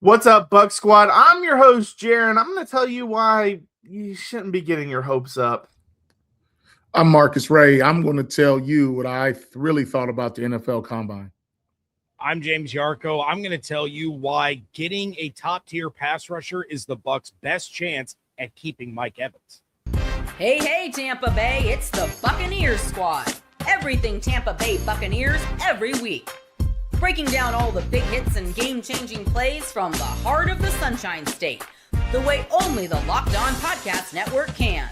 What's up, Buck Squad? I'm your host, Jaron. I'm going to tell you why you shouldn't be getting your hopes up. I'm Marcus Ray. I'm going to tell you what I really thought about the NFL Combine. I'm James Yarcho. I'm going to tell you why getting a top-tier pass rusher is the Bucs' best chance at keeping Mike Evans. Hey, Tampa Bay, it's the Buccaneers squad. Everything Tampa Bay Buccaneers every week. Breaking down all the big hits and game-changing plays from the heart of the Sunshine State, the way only the Locked On Podcast Network can.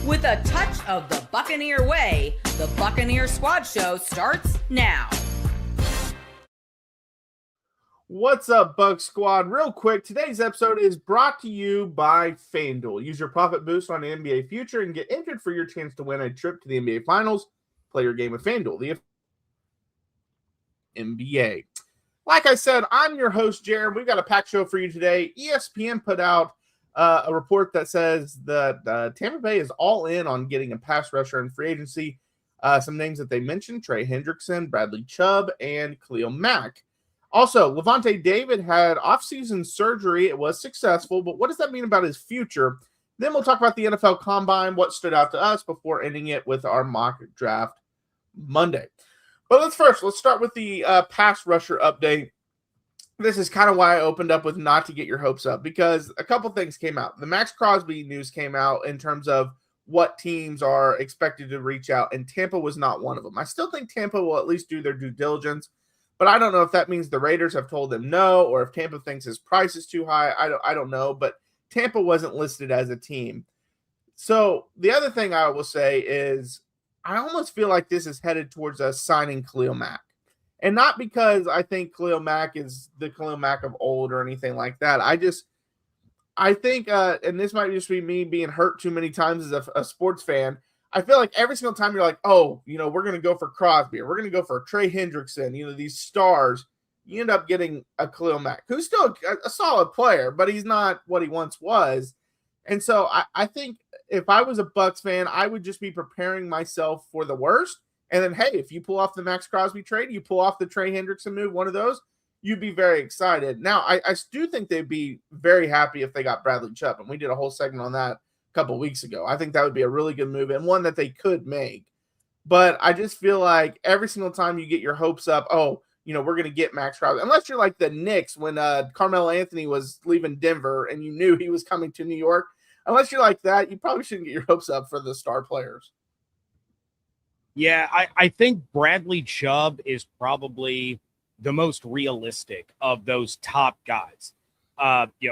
With a touch of the Buccaneer way, the Buccaneer Squad Show starts now. What's up, Buck Squad? Real quick, today's episode is brought to you by FanDuel. Use your profit boost on the NBA future and get entered for your chance to win a trip to the NBA Finals. Play your game with FanDuel, the NBA. Like I said, I'm your host, Jaron. We've got a packed show for you today. ESPN put out a report that says that Tampa Bay is all in on getting a pass rusher in free agency. Some names that they mentioned: Trey Hendrickson, Bradley Chubb, and Khalil Mack. Also, Lavonte David had offseason surgery. It was successful, but what does that mean about his future? Then we'll talk about the NFL Combine, what stood out to us, before ending it with our mock draft Monday. But let's start with the pass rusher update. This is kind of why I opened up with not to get your hopes up, because a couple things came out. The Max Crosby news came out in terms of what teams are expected to reach out, and Tampa was not one of them. I still think Tampa will at least do their due diligence, but I don't know if that means the Raiders have told them no, or if Tampa thinks his price is too high. I don't know, but Tampa wasn't listed as a team. So the other thing I will say is I almost feel like this is headed towards us signing Khalil Mack. And not because I think Khalil Mack is the Khalil Mack of old or anything like that. I think, and this might just be me being hurt too many times as a sports fan, I feel like every single time you're like, oh, we're going to go for Crosby, or we're going to go for Trey Hendrickson, these stars, you end up getting a Khalil Mack, who's still a solid player, but he's not what he once was. And so I think if I was a Bucs fan, I would just be preparing myself for the worst. And then, hey, if you pull off the Max Crosby trade, you pull off the Trey Hendrickson move, one of those, you'd be very excited. Now, I do think they'd be very happy if they got Bradley Chubb, and we did a whole segment on that a couple of weeks ago. I think that would be a really good move and one that they could make. But I just feel like every single time you get your hopes up, we're going to get Max Crosby. Unless you're like the Knicks when Carmelo Anthony was leaving Denver and you knew he was coming to New York. Unless you're like that, you probably shouldn't get your hopes up for the star players. Yeah, I think Bradley Chubb is probably the most realistic of those top guys.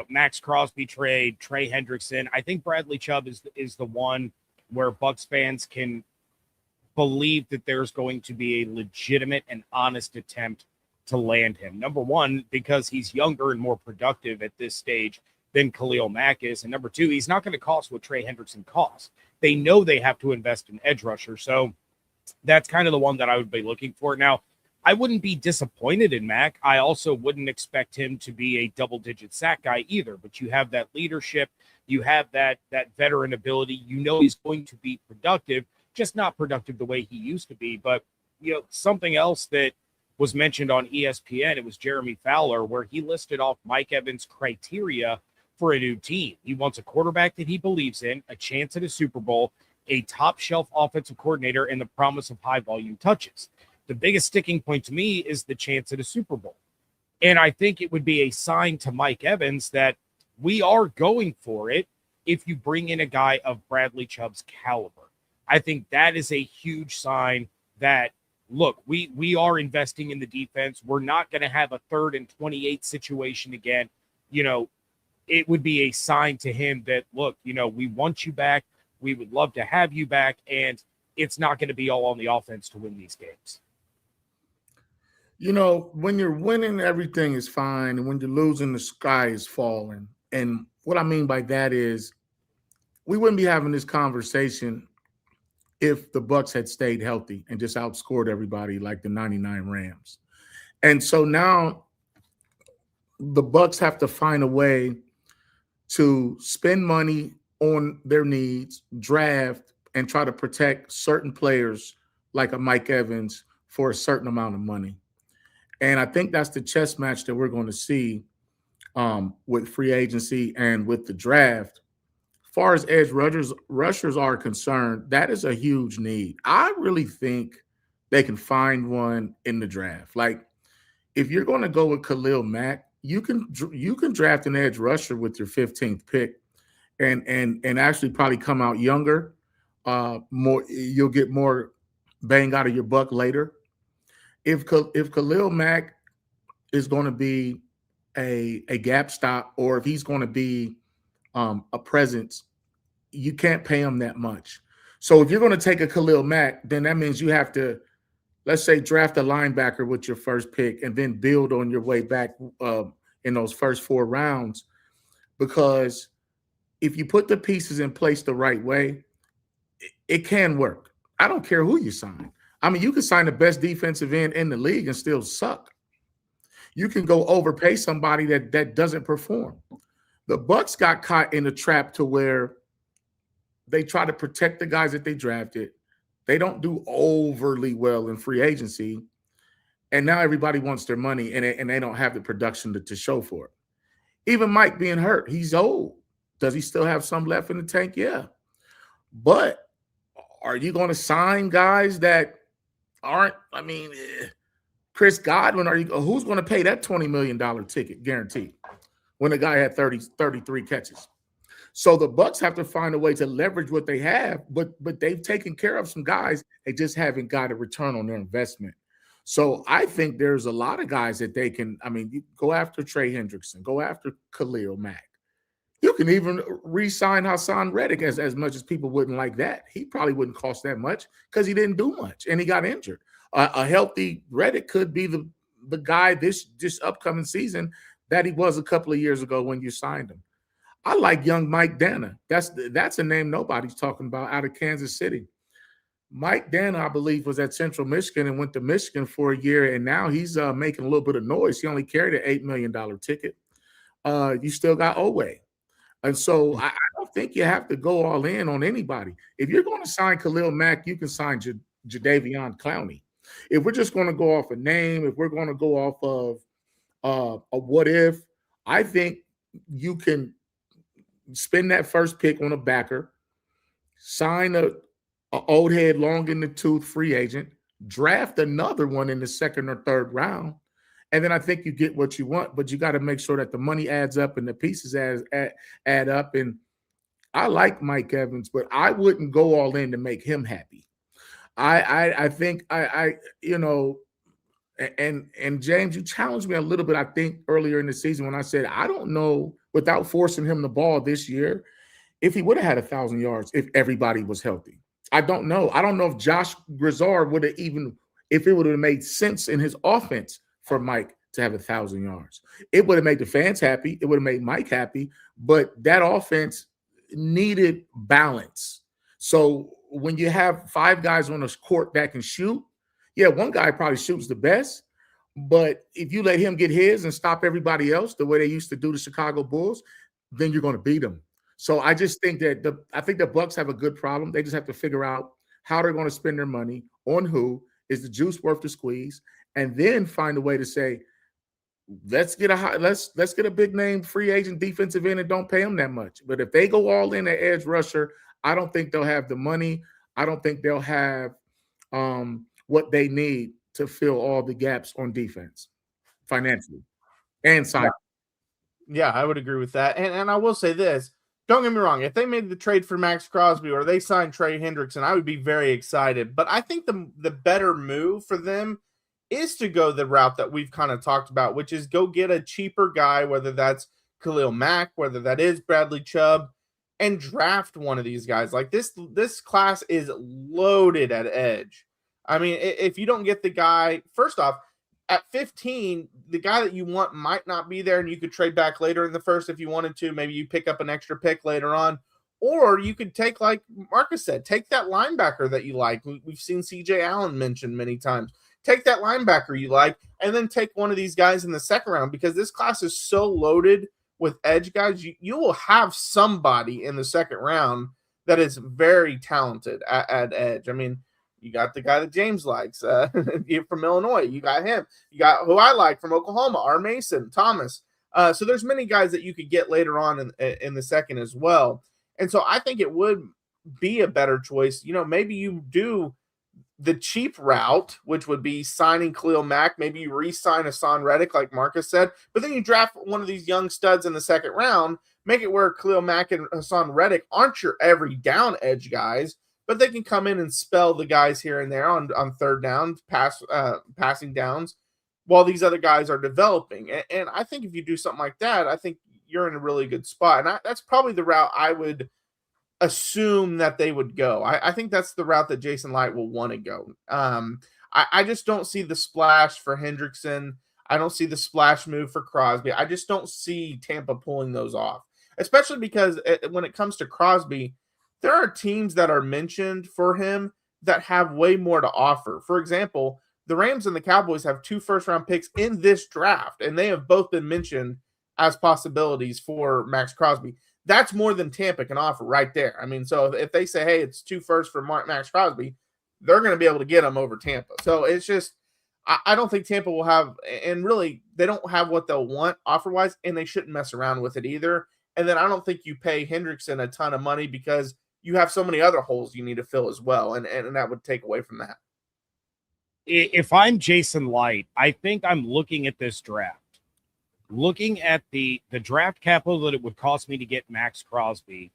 Max Crosby trade, Trey Hendrickson. I think Bradley Chubb is the one where Bucs fans can believe that there's going to be a legitimate and honest attempt to land him. Number one, because he's younger and more productive at this stage than Khalil Mack is. And number two, he's not going to cost what Trey Hendrickson costs. They know they have to invest in edge rusher. So that's kind of the one that I would be looking for. Now, I wouldn't be disappointed in Mack. I also wouldn't expect him to be a double-digit sack guy either. But you have that leadership. You have that veteran ability. He's going to be productive, just not productive the way he used to be. But, something else that was mentioned on ESPN, it was Jeremy Fowler, where he listed off Mike Evans' criteria for a new team. He wants a quarterback that he believes in, a chance at a Super Bowl, a top-shelf offensive coordinator, and the promise of high-volume touches. The biggest sticking point to me is the chance at a Super Bowl. And I think it would be a sign to Mike Evans that we are going for it if you bring in a guy of Bradley Chubb's caliber. I think that is a huge sign that, look, we are investing in the defense. We're not going to have a 3rd and 28 situation again. It would be a sign to him that, look, we want you back. We would love to have you back. And it's not going to be all on the offense to win these games. When you're winning, everything is fine. And when you're losing, the sky is falling. And what I mean by that is we wouldn't be having this conversation if the Bucs had stayed healthy and just outscored everybody like the 99 Rams. And so now the Bucs have to find a way to spend money on their needs, draft, and try to protect certain players like a Mike Evans for a certain amount of money. And I think that's the chess match that we're going to see with free agency and with the draft. As far as edge rushers are concerned, that is a huge need. I really think they can find one in the draft. Like, if you're going to go with Khalil Mack, you can draft an edge rusher with your 15th pick, and actually probably come out younger. More, you'll get more bang out of your buck later. If Khalil Mack is going to be a gap stop, or if he's going to be a presence, you can't pay him that much. So if you're going to take a Khalil Mack, then that means you have to, let's say, draft a linebacker with your first pick and then build on your way back in those first 4 rounds. Because if you put the pieces in place the right way, it can work. I don't care who you sign. I mean, you can sign the best defensive end in the league and still suck. You can go overpay somebody that doesn't perform. The Bucs got caught in a trap to where they try to protect the guys that they drafted. They don't do overly well in free agency. And now everybody wants their money, and they don't have the production to show for it. Even Mike being hurt, he's old. Does he still have some left in the tank? Yeah. But are you going to sign guys that aren't, I mean, Chris Godwin, who's going to pay that $20 million ticket guaranteed when the guy had 33 catches? So the Bucs have to find a way to leverage what they have, but they've taken care of some guys. They just haven't got a return on their investment. So I think there's a lot of guys that they can, I mean, you go after Trey Hendrickson, go after Khalil Mack. You can even re-sign Hassan Reddick as much as people wouldn't like that. He probably wouldn't cost that much because he didn't do much and he got injured. A healthy Reddick could be the guy this upcoming season that he was a couple of years ago when you signed him. I like young Mike Dana. That's a name nobody's talking about out of Kansas City. Mike Dana, I believe, was at Central Michigan and went to Michigan for a year, and now he's making a little bit of noise. He only carried an $8 million ticket. You still got Owe. And so I don't think you have to go all in on anybody. If you're going to sign Khalil Mack, you can sign Jadeveon Clowney. If we're just going to go off a name, if we're going to go off of a what if, I think you can spend that first pick on a backer, sign a old head, long in the tooth free agent, draft another one in the second or third round, and then I think you get what you want. But you got to make sure that the money adds up and the pieces add up. And I like Mike Evans, but I wouldn't go all in to make him happy. I think you know, and James, you challenged me a little bit, I think, earlier in the season when I said I don't know, without forcing him the ball this year, if he would have had 1,000 yards if everybody was healthy. I don't know. I don't know if Josh Grizzard would have even, if it would have made sense in his offense for Mike to have 1,000 yards. It would have made the fans happy. It would have made Mike happy. But that offense needed balance. So when you have 5 guys on the court that can shoot, yeah, one guy probably shoots the best. But if you let him get his and stop everybody else the way they used to do the Chicago Bulls, then you're going to beat them. So I just think that I think the Bucs have a good problem. They just have to figure out how they're going to spend their money, on who, is the juice worth the squeeze, and then find a way to say, let's get a big name free agent defensive end and don't pay them that much. But if they go all in at edge rusher, I don't think they'll have the money. I don't think they'll have what they need to fill all the gaps on defense financially and side. Yeah, I would agree with that. And I will say this. Don't get me wrong. If they made the trade for Max Crosby or they signed Trey Hendrickson, I would be very excited. But I think the better move for them is to go the route that we've kind of talked about, which is go get a cheaper guy, whether that's Khalil Mack, whether that is Bradley Chubb, and draft one of these guys. Like this class is loaded at edge. I mean, if you don't get the guy, first off, at 15, the guy that you want might not be there, and you could trade back later in the first if you wanted to. Maybe you pick up an extra pick later on. Or you could take, like Marcus said, take that linebacker that you like. We've seen C.J. Allen mentioned many times. Take that linebacker you like, and then take one of these guys in the second round, because this class is so loaded with edge guys. You will have somebody in the second round that is very talented at edge. I mean, you got the guy that James likes from Illinois. You got him. You got who I like from Oklahoma, R. Mason Thomas. So there's many guys that you could get later on in the second as well. And so I think it would be a better choice. Maybe you do the cheap route, which would be signing Khalil Mack. Maybe you re-sign Hassan Reddick, like Marcus said, but then you draft one of these young studs in the second round, make it where Khalil Mack and Hassan Reddick aren't your every down edge guys, but they can come in and spell the guys here and there on third downs, passing downs, while these other guys are developing. And I think if you do something like that, I think you're in a really good spot. And that's probably the route I would assume that they would go. I think that's the route that Jason Light will want to go. I just don't see the splash for Hendrickson. I don't see the splash move for Crosby. I just don't see Tampa pulling those off, especially because when it comes to Crosby, there are teams that are mentioned for him that have way more to offer. For example, the Rams and the Cowboys have 2 first-round picks in this draft, and they have both been mentioned as possibilities for Max Crosby. That's more than Tampa can offer right there. I mean, so if they say, hey, it's 2 firsts for Max Crosby, they're going to be able to get him over Tampa. So it's just, I don't think Tampa will have, and really, they don't have what they'll want offer-wise, and they shouldn't mess around with it either. And then I don't think you pay Hendrickson a ton of money because you have so many other holes you need to fill as well, and that would take away from that. If I'm Jason Light, I think I'm looking at this draft, looking at the draft capital that it would cost me to get Max Crosby,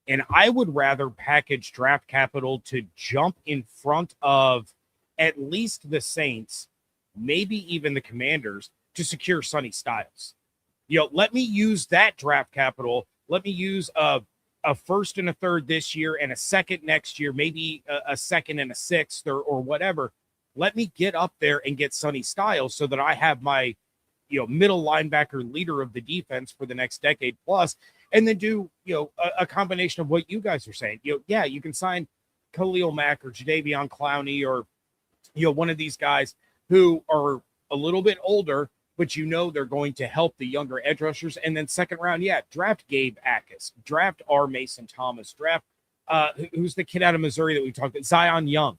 and I would rather package draft capital to jump in front of at least the Saints, maybe even the Commanders, to secure Sonny Styles. Let me use that draft capital. Let me use a first and a third this year and a second next year, maybe a second and a sixth or whatever. Let me get up there and get Sonny Styles so that I have my middle linebacker leader of the defense for the next decade plus, and then do a combination of what you guys are saying. You can sign Khalil Mack or Jadeveon Clowney or one of these guys who are a little bit older, but they're going to help the younger edge rushers. And then second round, draft Gabe Akis, draft R. Mason Thomas, draft who's the kid out of Missouri that we talked about, Zion Young.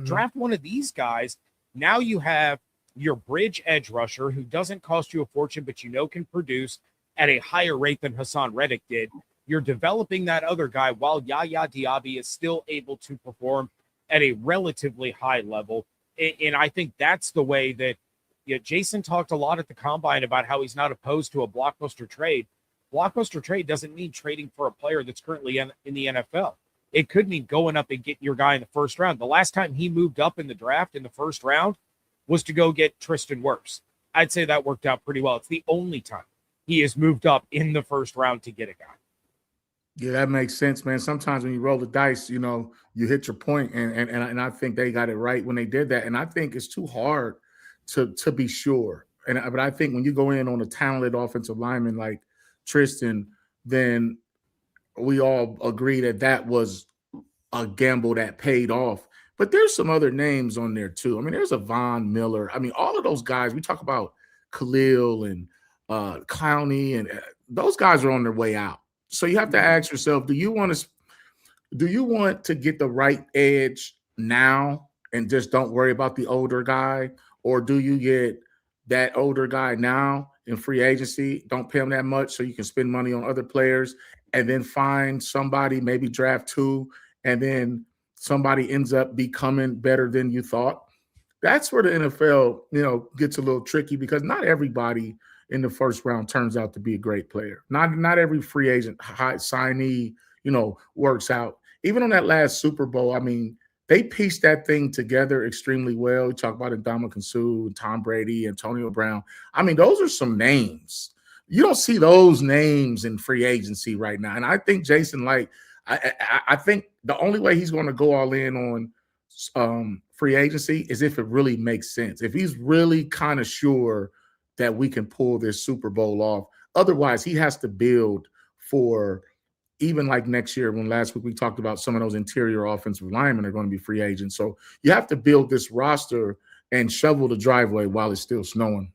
Draft one of these guys. Now you have your bridge edge rusher who doesn't cost you a fortune, but can produce at a higher rate than Hassan Reddick did. You're developing that other guy while Yaya Diaby is still able to perform at a relatively high level. And I think that's the way that Jason talked a lot at the combine about how he's not opposed to a blockbuster trade. Blockbuster trade doesn't mean trading for a player that's currently in the NFL. It could mean going up and getting your guy in the first round. The last time he moved up in the draft in the first round was to go get Tristan Wirfs. I'd say that worked out pretty well. It's the only time he has moved up in the first round to get a guy. Yeah, that makes sense, man. Sometimes when you roll the dice, you hit your point, and I think they got it right when they did that. And I think it's too hard to be sure. But I think when you go in on a talented offensive lineman like Tristan, then we all agree that was a gamble that paid off. But there's some other names on there too. I mean, there's a Von Miller. I mean, all of those guys, we talk about Khalil and Clowney, and those guys are on their way out. So you have to ask yourself, do you want to get the right edge now and just don't worry about the older guy? Or do you get that older guy now in free agency, don't pay him that much so you can spend money on other players, and then find somebody, maybe draft 2, and then somebody ends up becoming better than you thought? That's where the NFL, gets a little tricky, because not everybody in the first round turns out to be a great player. Not every free agent high signee, works out. Even on that last Super Bowl, I mean, they pieced that thing together extremely well. You talk about Ndamukong Suh, Tom Brady, Antonio Brown. I mean, those are some names. You don't see those names in free agency right now. And I think Jason Light, I think the only way he's going to go all in on free agency is if it really makes sense. If he's really kind of sure that we can pull this Super Bowl off. Otherwise, he has to build for even like next year, when last week we talked about some of those interior offensive linemen are going to be free agents. So you have to build this roster and shovel the driveway while it's still snowing.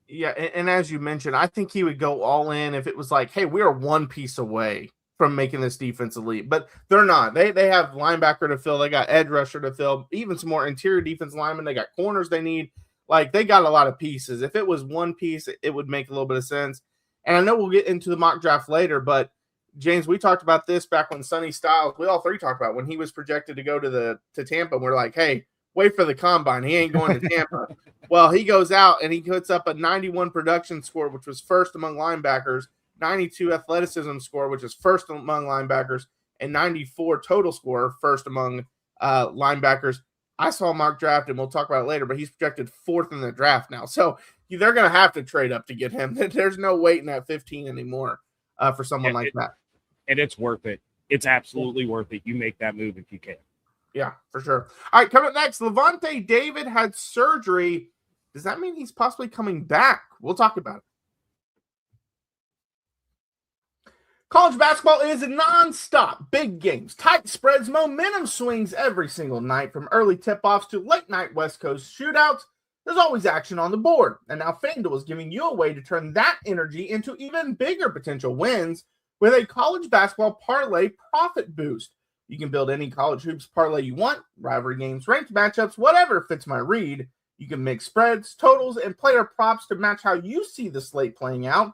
Yeah, and as you mentioned, I think he would go all in if it was like, hey, we are one piece away from making this defense elite. But they're not. They have linebacker to fill. They got edge rusher to fill, even some more interior defense linemen. They got corners they need. Like, they got a lot of pieces. If it was one piece, it would make a little bit of sense. And I know we'll get into the mock draft later, but James, we talked about this back when Sonny Styles, we all three talked about when he was projected to go to Tampa. We're like, hey, wait for the combine. He ain't going to Tampa. Well, he goes out and he puts up a 91 production score, which was first among linebackers, 92 athleticism score, which is first among linebackers, and 94 total score, first among linebackers. I saw a mock draft, and we'll talk about it later, but he's projected fourth in the draft now. So they're going to have to trade up to get him. There's no waiting at 15 anymore for someone like that. And it's worth it. It's absolutely worth it. You make that move if you can. Yeah, for sure. All right, coming up next, Lavonte David had surgery. Does that mean he's possibly coming back? We'll talk about it. College basketball is nonstop. Big games, tight spreads, momentum swings every single night, from early tip-offs to late-night West Coast shootouts. There's always action on the board. And now FanDuel is giving you a way to turn that energy into even bigger potential wins with a college basketball parlay profit boost. You can build any college hoops parlay you want, rivalry games, ranked matchups, whatever fits my read. You can mix spreads, totals, and player props to match how you see the slate playing out.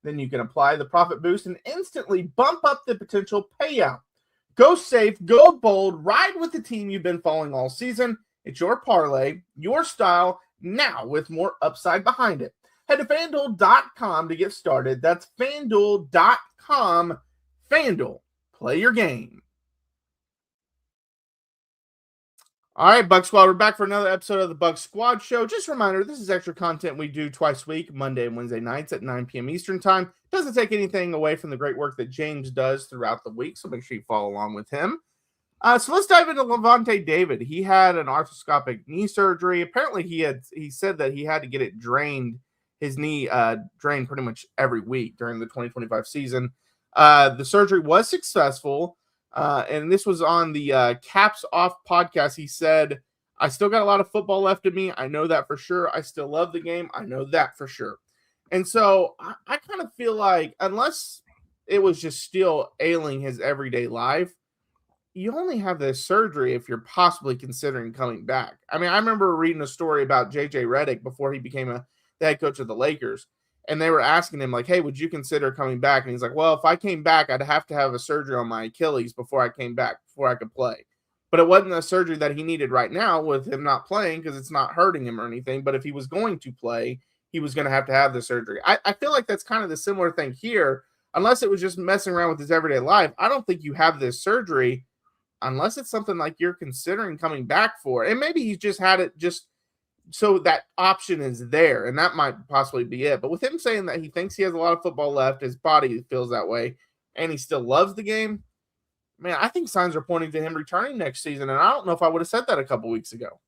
Then you can apply the profit boost and instantly bump up the potential payout. Go safe, go bold, ride with the team you've been following all season. It's your parlay, your style, now with more upside behind it. Head to FanDuel.com to get started. That's FanDuel.com. FanDuel, play your game. All right, Bucs Squad, we're back for another episode of the Bucs Squad Show. Just a reminder, this is extra content we do twice a week, Monday and Wednesday nights at 9 p.m. Eastern Time. Doesn't take anything away from the great work that James does throughout the week, so make sure you follow along with him. So let's dive into Lavonte David. He had an arthroscopic knee surgery. Apparently, he said that he had to get it drained, his knee drained pretty much every week during the 2025 season. The surgery was successful. And this was on the Caps Off podcast. He said, I still got a lot of football left in me. I know that for sure. I still love the game. I know that for sure. And so I kind of feel like unless it was just still ailing his everyday life, you only have this surgery if you're possibly considering coming back. I mean, I remember reading a story about J.J. Redick before he became the head coach of the Lakers. And they were asking him, like, hey, would you consider coming back? And he's like, well, if I came back, I'd have to have a surgery on my Achilles before I came back, before I could play. But it wasn't a surgery that he needed right now with him not playing because it's not hurting him or anything. But if he was going to play, he was going to have the surgery. I feel like that's kind of the similar thing here. Unless it was just messing around with his everyday life, I don't think you have this surgery unless it's something like you're considering coming back for. And maybe he's just had it just so that option is there, and that might possibly be it. But with him saying that he thinks he has a lot of football left, his body feels that way, and he still loves the game, man, I think signs are pointing to him returning next season, and I don't know if I would have said that a couple weeks ago.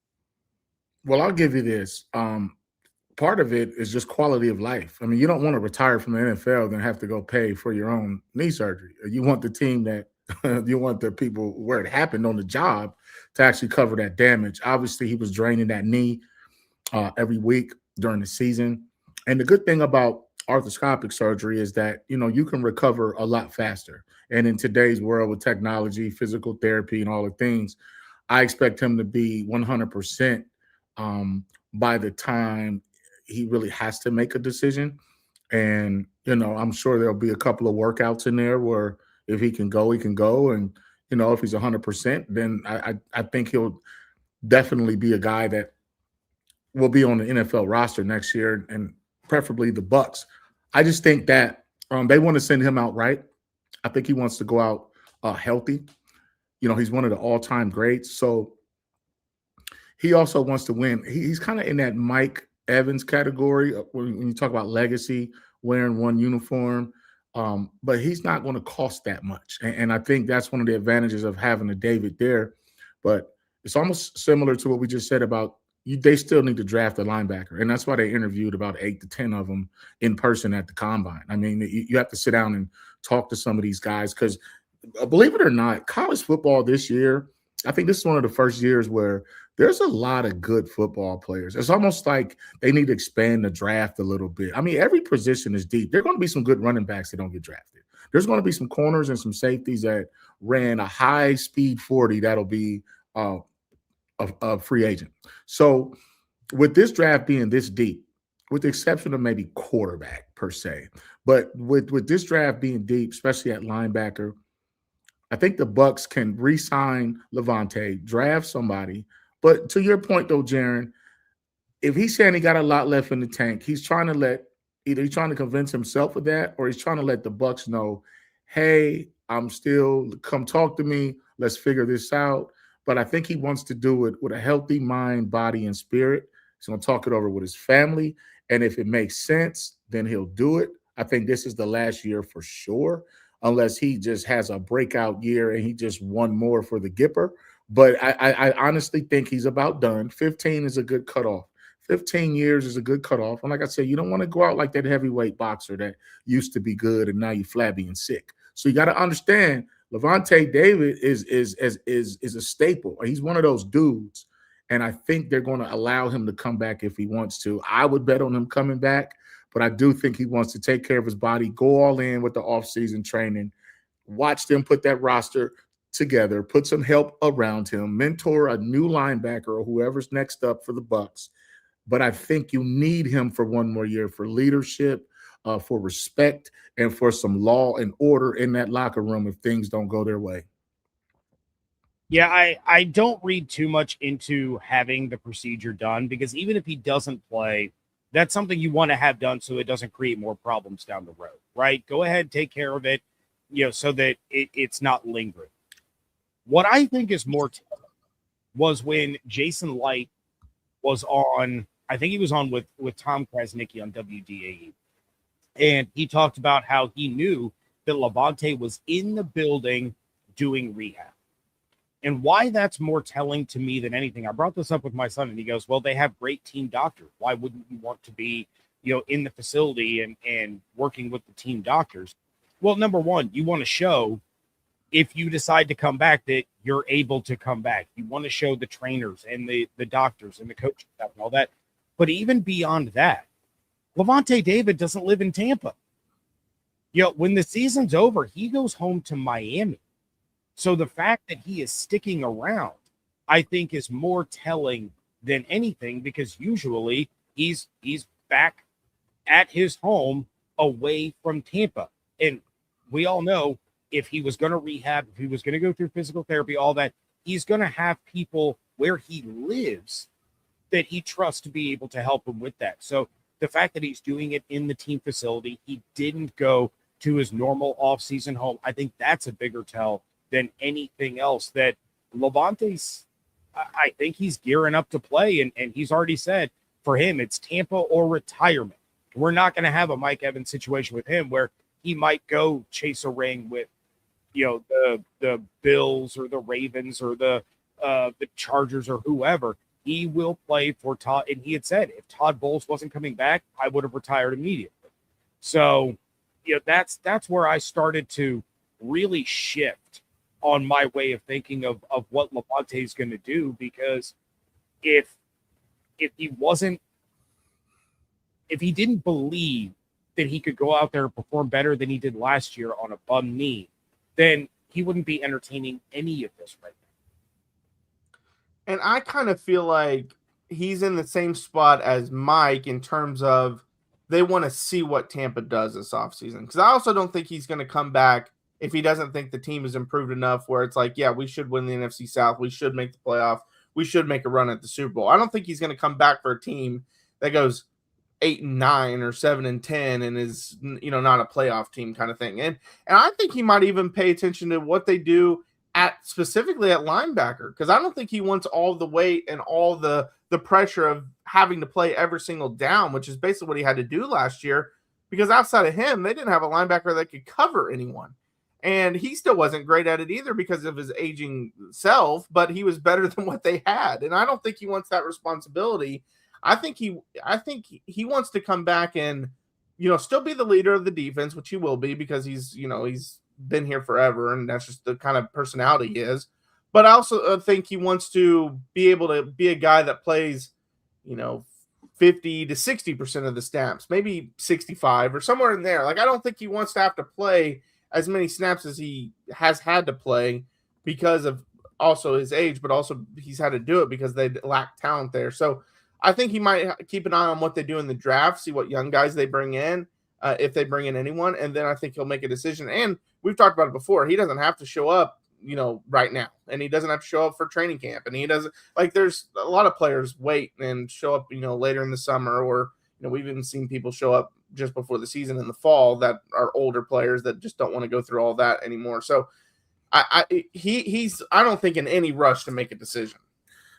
Well, I'll give you this. Part of it is just quality of life. I mean, you don't want to retire from the NFL then have to go pay for your own knee surgery. You want the team that you want the people where it happened on the job to actually cover that damage. Obviously, he was draining that knee every week during the season. And the good thing about arthroscopic surgery is that, you can recover a lot faster. And in today's world with technology, physical therapy, and all the things, I expect him to be 100% by the time he really has to make a decision. And, I'm sure there'll be a couple of workouts in there where if he can go, he can go. And, if he's 100%, then I think he'll definitely be a guy that will be on the NFL roster next year, and preferably the Bucs. I just think that they want to send him out right. I think he wants to go out healthy. He's one of the all-time greats. So he also wants to win. He's kind of in that Mike Evans category when you talk about legacy, wearing one uniform. But he's not going to cost that much. And I think that's one of the advantages of having a David there. But it's almost similar to what we just said about they still need to draft a linebacker. And that's why they interviewed about 8 to 10 of them in person at the combine. I mean, you have to sit down and talk to some of these guys because, believe it or not, college football this year, I think this is one of the first years where there's a lot of good football players. It's almost like they need to expand the draft a little bit. I mean, every position is deep. There are going to be some good running backs that don't get drafted. There's going to be some corners and some safeties that ran a high-speed 40 that'll be a free agent. So with this draft being this deep, with the exception of maybe quarterback per se, but with this draft being deep, especially at linebacker, I think the Bucs can re-sign Lavonte, draft somebody. But to your point, though, Jaron, if he's saying he got a lot left in the tank, he's trying to he's trying to convince himself of that, or he's trying to let the Bucs know, hey, come talk to me. Let's figure this out. But I think he wants to do it with a healthy mind, body, and spirit. He's going to talk it over with his family. And if it makes sense, then he'll do it. I think this is the last year for sure, unless he just has a breakout year and he just won more for the Gipper. But I honestly think he's about done. 15 is a good cutoff. 15 years is a good cutoff. And like I said, you don't want to go out like that heavyweight boxer that used to be good and now you're flabby and sick. So you got to understand, Lavonte David is a staple. He's one of those dudes. And I think they're going to allow him to come back if he wants to. I would bet on him coming back, but I do think he wants to take care of his body, go all in with the offseason training, watch them put that roster together, put some help around him, mentor a new linebacker or whoever's next up for the Bucs. But I think you need him for one more year for leadership, for respect, and for some law and order in that locker room if things don't go their way. Yeah, I don't read too much into having the procedure done, because even if he doesn't play, that's something you want to have done so it doesn't create more problems down the road, right? Go ahead, take care of it, so that it's not lingering. What I think is more telling was when Jason Light was on, I think he was on with Tom Krasnicki on WDAE, and he talked about how he knew that Lavonte was in the building doing rehab. And why that's more telling to me than anything, I brought this up with my son, and he goes, well, they have great team doctors. Why wouldn't you want to be, in the facility and working with the team doctors? Well, number one, you want to show, if you decide to come back, that you're able to come back. You want to show the trainers and the doctors and the coaching staff and all that. But even beyond that, Lavonte David doesn't live in Tampa. When the season's over, he goes home to Miami. So the fact that he is sticking around, I think, is more telling than anything, because usually he's back at his home away from Tampa. And we all know, if he was going to rehab, if he was going to go through physical therapy, all that, he's going to have people where he lives that he trusts to be able to help him with that. So the fact that he's doing it in the team facility, he didn't go to his normal offseason home, I think that's a bigger tell than anything else. That Lavonte's, I think he's gearing up to play, and he's already said for him it's Tampa or retirement. We're not going to have a Mike Evans situation with him where he might go chase a ring with the Bills or the Ravens or the Chargers or whoever. He will play for Todd, and he had said if Todd Bowles wasn't coming back, I would have retired immediately. So that's where I started to really shift on my way of thinking of what Lavonte is going to do, because if he didn't believe that he could go out there and perform better than he did last year on a bum knee, then he wouldn't be entertaining any of this right now. And I kind of feel like he's in the same spot as Mike in terms of they want to see what Tampa does this offseason. Because I also don't think he's going to come back if he doesn't think the team has improved enough where it's like, yeah, we should win the NFC South. We should make the playoff. We should make a run at the Super Bowl. I don't think he's going to come back for a team that goes 8-9 or 7-10 and is, not a playoff team kind of thing. And I think he might even pay attention to what they do specifically at linebacker, because I don't think he wants all the weight and all the pressure of having to play every single down, which is basically what he had to do last year, because outside of him, they didn't have a linebacker that could cover anyone. And he still wasn't great at it either because of his aging self, but he was better than what they had. And I don't think he wants that responsibility. I think he wants to come back and, still be the leader of the defense, which he will be because he's been here forever and that's just the kind of personality he is. But I also think he wants to be able to be a guy that plays, 50 to 60% of the snaps, maybe 65 or somewhere in there. Like, I don't think he wants to have to play as many snaps as he has had to play because of also his age, but also he's had to do it because they lack talent there. So I think he might keep an eye on what they do in the draft, see what young guys they bring in, if they bring in anyone, and then I think he'll make a decision. And we've talked about it before. He doesn't have to show up, right now, and he doesn't have to show up for training camp, and he doesn't there's a lot of players wait and show up, later in the summer, or we've even seen people show up just before the season in the fall that are older players that just don't want to go through all that anymore. So he's I don't think in any rush to make a decision.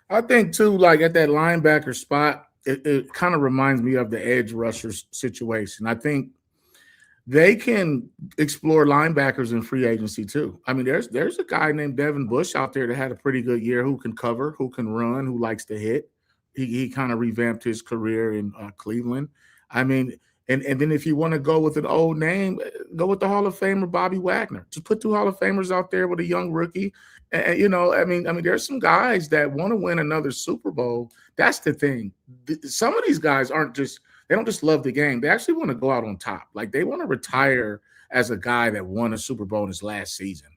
I think too, like at that linebacker spot, it kind of reminds me of the edge rushers situation. I think they can explore linebackers in free agency too. I mean, there's a guy named Devin Bush out there that had a pretty good year, who can cover, who can run, who likes to hit. He kind of revamped his career in Cleveland. I mean, and then if you want to go with an old name, go with the Hall of Famer Bobby Wagner. Just put 2 Hall of Famers out there with a young rookie. And, I mean, there's some guys that want to win another Super Bowl. That's the thing. Some of these guys they don't just love the game. They actually want to go out on top. Like, they want to retire as a guy that won a Super Bowl in his last season.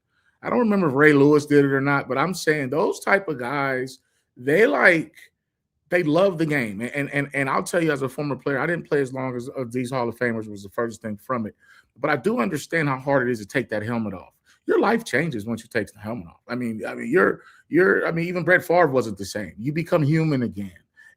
I don't remember if Ray Lewis did it or not, but I'm saying those type of guys, they love the game. And I'll tell you, as a former player, I didn't play as long as these Hall of Famers was the first thing from it. But I do understand how hard it is to take that helmet off. Your life changes once you take the helmet off. I mean, even Brett Favre wasn't the same. You become human again.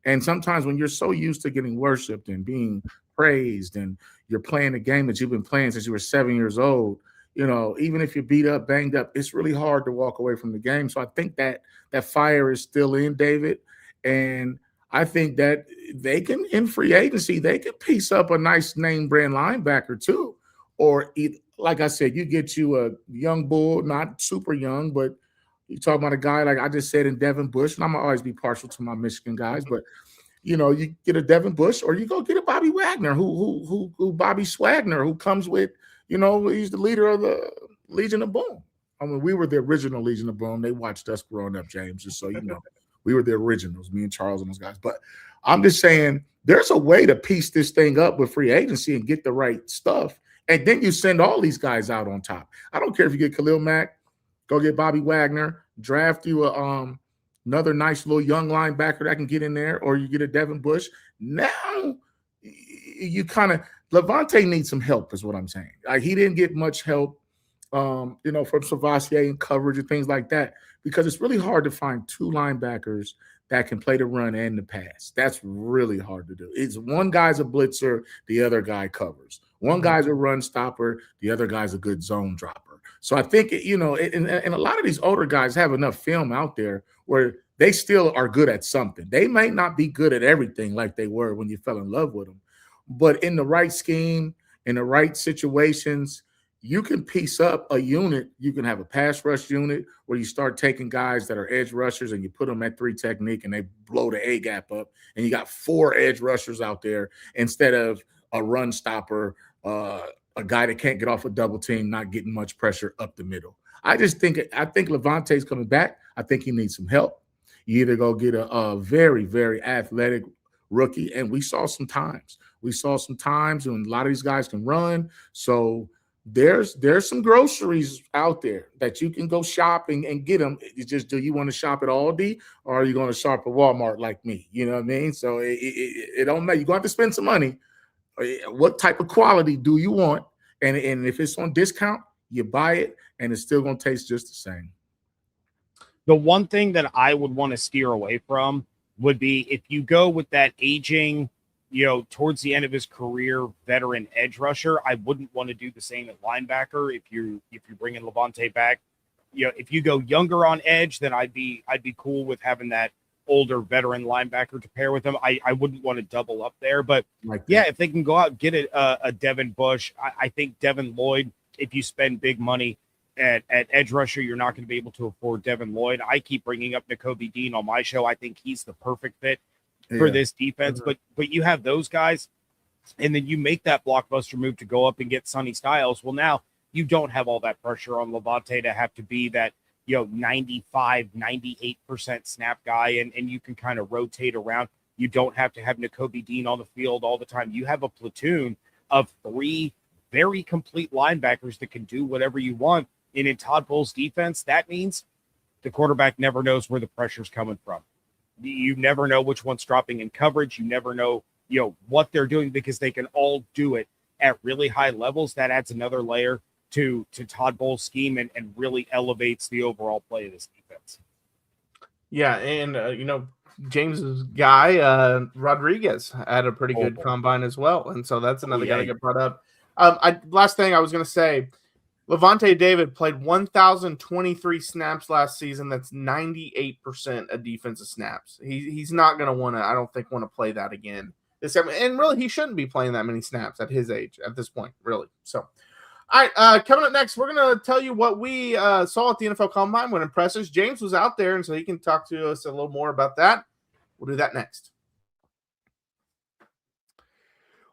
And sometimes when you're so used to getting worshiped and being praised, and you're playing a game that you've been playing since you were 7 years old, even if you're beat up, banged up, it's really hard to walk away from the game. So I think that fire is still in David. And I think that they can, in free agency, they can piece up a nice name brand linebacker too. Or, like I said, you get you a young bull, not super young, but you talk about a guy like I just said in Devin Bush, and I'm gonna always be partial to my Michigan guys, but you get a Devin Bush, or you go get a Bobby Wagner, who Bobby Swagner, who comes with, he's the leader of the Legion of Boom. I mean, we were the original Legion of Boom. They watched us growing up, James, just so you know. We were the originals, me and Charles and those guys. But I'm just saying there's a way to piece this thing up with free agency and get the right stuff. And then you send all these guys out on top. I don't care if you get Khalil Mack, go get Bobby Wagner, draft you another nice little young linebacker that can get in there, or you get a Devin Bush. Now you kind of – Lavonte needs some help is what I'm saying. He didn't get much help, from Savasier and coverage and things like that, because it's really hard to find 2 linebackers that can play the run and the pass. That's really hard to do. It's one guy's a blitzer, the other guy covers. One guy's a run stopper, the other guy's a good zone dropper. So I think, and a lot of these older guys have enough film out there where they still are good at something. They might not be good at everything like they were when you fell in love with them, but in the right scheme, in the right situations, you can piece up a unit. You can have a pass rush unit where you start taking guys that are edge rushers and you put them at 3 technique and they blow the A gap up, and you got 4 edge rushers out there instead of a run stopper, a guy that can't get off a double team, not getting much pressure up the middle. I think Lavonte's coming back. I think he needs some help. You either go get a very, very athletic rookie, and we saw some times when a lot of these guys can run. So there's some groceries out there that you can go shopping and get them. It's just, do you want to shop at Aldi, or are you going to shop at Walmart like me? You know what I mean? So it don't matter. You're going to have to spend some money. What type of quality do you want? And if it's on discount, you buy it, and it's still going to taste just the same. The one thing that I would want to steer away from would be if you go with that aging, towards the end of his career, veteran edge rusher. I wouldn't want to do the same at linebacker. If you bring in Lavonte back, if you go younger on edge, then I'd be cool with having that older veteran linebacker to pair with him. I wouldn't want to double up there, but if they can go out and get a Devin Bush, I think Devin Lloyd, if you spend big money at edge rusher, you're not going to be able to afford Devin Lloyd. I keep bringing up Nakobe Dean on my show. I think he's the perfect fit for this defense, but you have those guys, and then you make that blockbuster move to go up and get Sonny Styles. Well, now you don't have all that pressure on Lavonte to have to be that 95, 98% snap guy, and you can kind of rotate around. You don't have to have Nakobe Dean on the field all the time. You have a platoon of 3 very complete linebackers that can do whatever you want. And in Todd Bowles' defense, that means the quarterback never knows where the pressure's coming from. You never know which one's dropping in coverage. You never know, what they're doing because they can all do it at really high levels. That adds another layer to Todd Bowles' scheme and really elevates the overall play of this defense. Yeah, and James's guy Rodriguez had a pretty good combine as well, and so that's another guy that got brought up. Last thing I was going to say, Lavonte David played 1,023 snaps last season. That's 98% of defensive snaps. He's not going to want to play that again. And really, he shouldn't be playing that many snaps at his age at this point, really. So, all right, coming up next, we're going to tell you what we saw at the NFL Combine, what impressed us. James was out there, and so he can talk to us a little more about that. We'll do that next.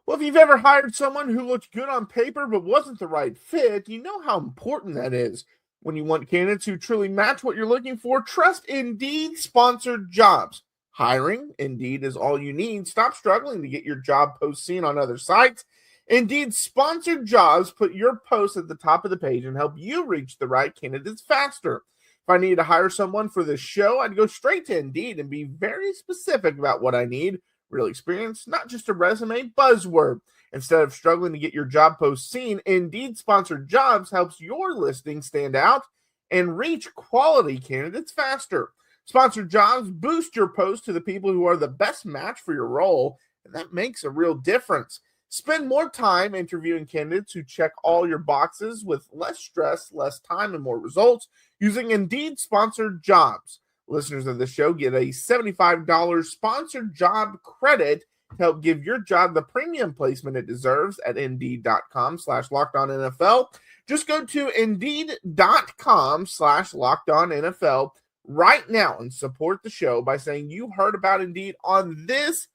Well, if you've ever hired someone who looked good on paper but wasn't the right fit, you know how important that is. When you want candidates who truly match what you're looking for, trust Indeed sponsored jobs. Hiring, Indeed is all you need. Stop struggling to get your job post seen on other sites. Indeed sponsored jobs put your post at the top of the page and help you reach the right candidates faster. If I needed to hire someone for this show, I'd go straight to Indeed and be very specific about what I need. Real experience, not just a resume buzzword. Instead of struggling to get your job post seen, Indeed sponsored jobs helps your listing stand out and reach quality candidates faster. Sponsored jobs boost your post to the people who are the best match for your role, and that makes a real difference. Spend more time interviewing candidates who check all your boxes with less stress, less time, and more results using Indeed sponsored jobs. Listeners of the show get a $75 sponsored job credit to help give your job the premium placement it deserves at Indeed.com/LockedOnNFL. Just go to Indeed.com/LockedOnNFL right now and support the show by saying you heard about Indeed on this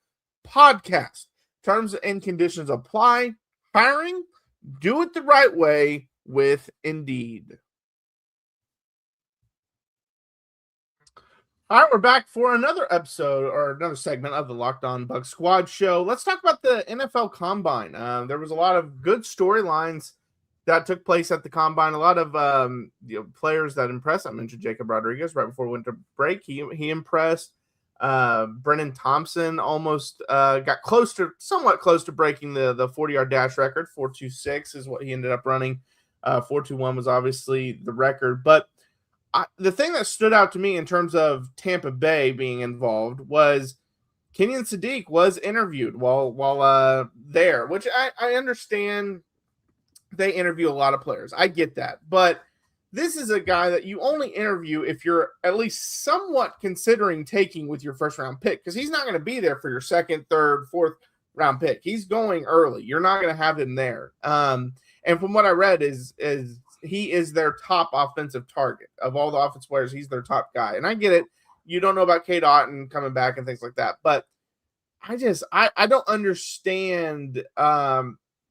podcast. Terms and conditions apply. Hiring, do it the right way with Indeed. All right, we're back for another episode or another segment of the Locked On Bucs Squad show. Let's talk about the NFL Combine. There was a lot of good storylines that took place at the Combine. A lot of players that impressed. I mentioned Jacob Rodriguez right before winter break. He impressed. Brennan Thompson almost got somewhat close to breaking the 40-yard dash record. 4.26 is what he ended up running. 4.21 was obviously the record, but the thing that stood out to me in terms of Tampa Bay being involved was Kenyon Sadiq was interviewed while there, which I understand they interview a lot of players. I get that. But this is a guy that you only interview if you're at least somewhat considering taking with your first-round pick, because he's not going to be there for your second, third, fourth-round pick. He's going early. You're not going to have him there. And from what I read is he is their top offensive target. Of all the offensive players, he's their top guy. And I get it. You don't know about Cade Otton coming back and things like that. But I don't understand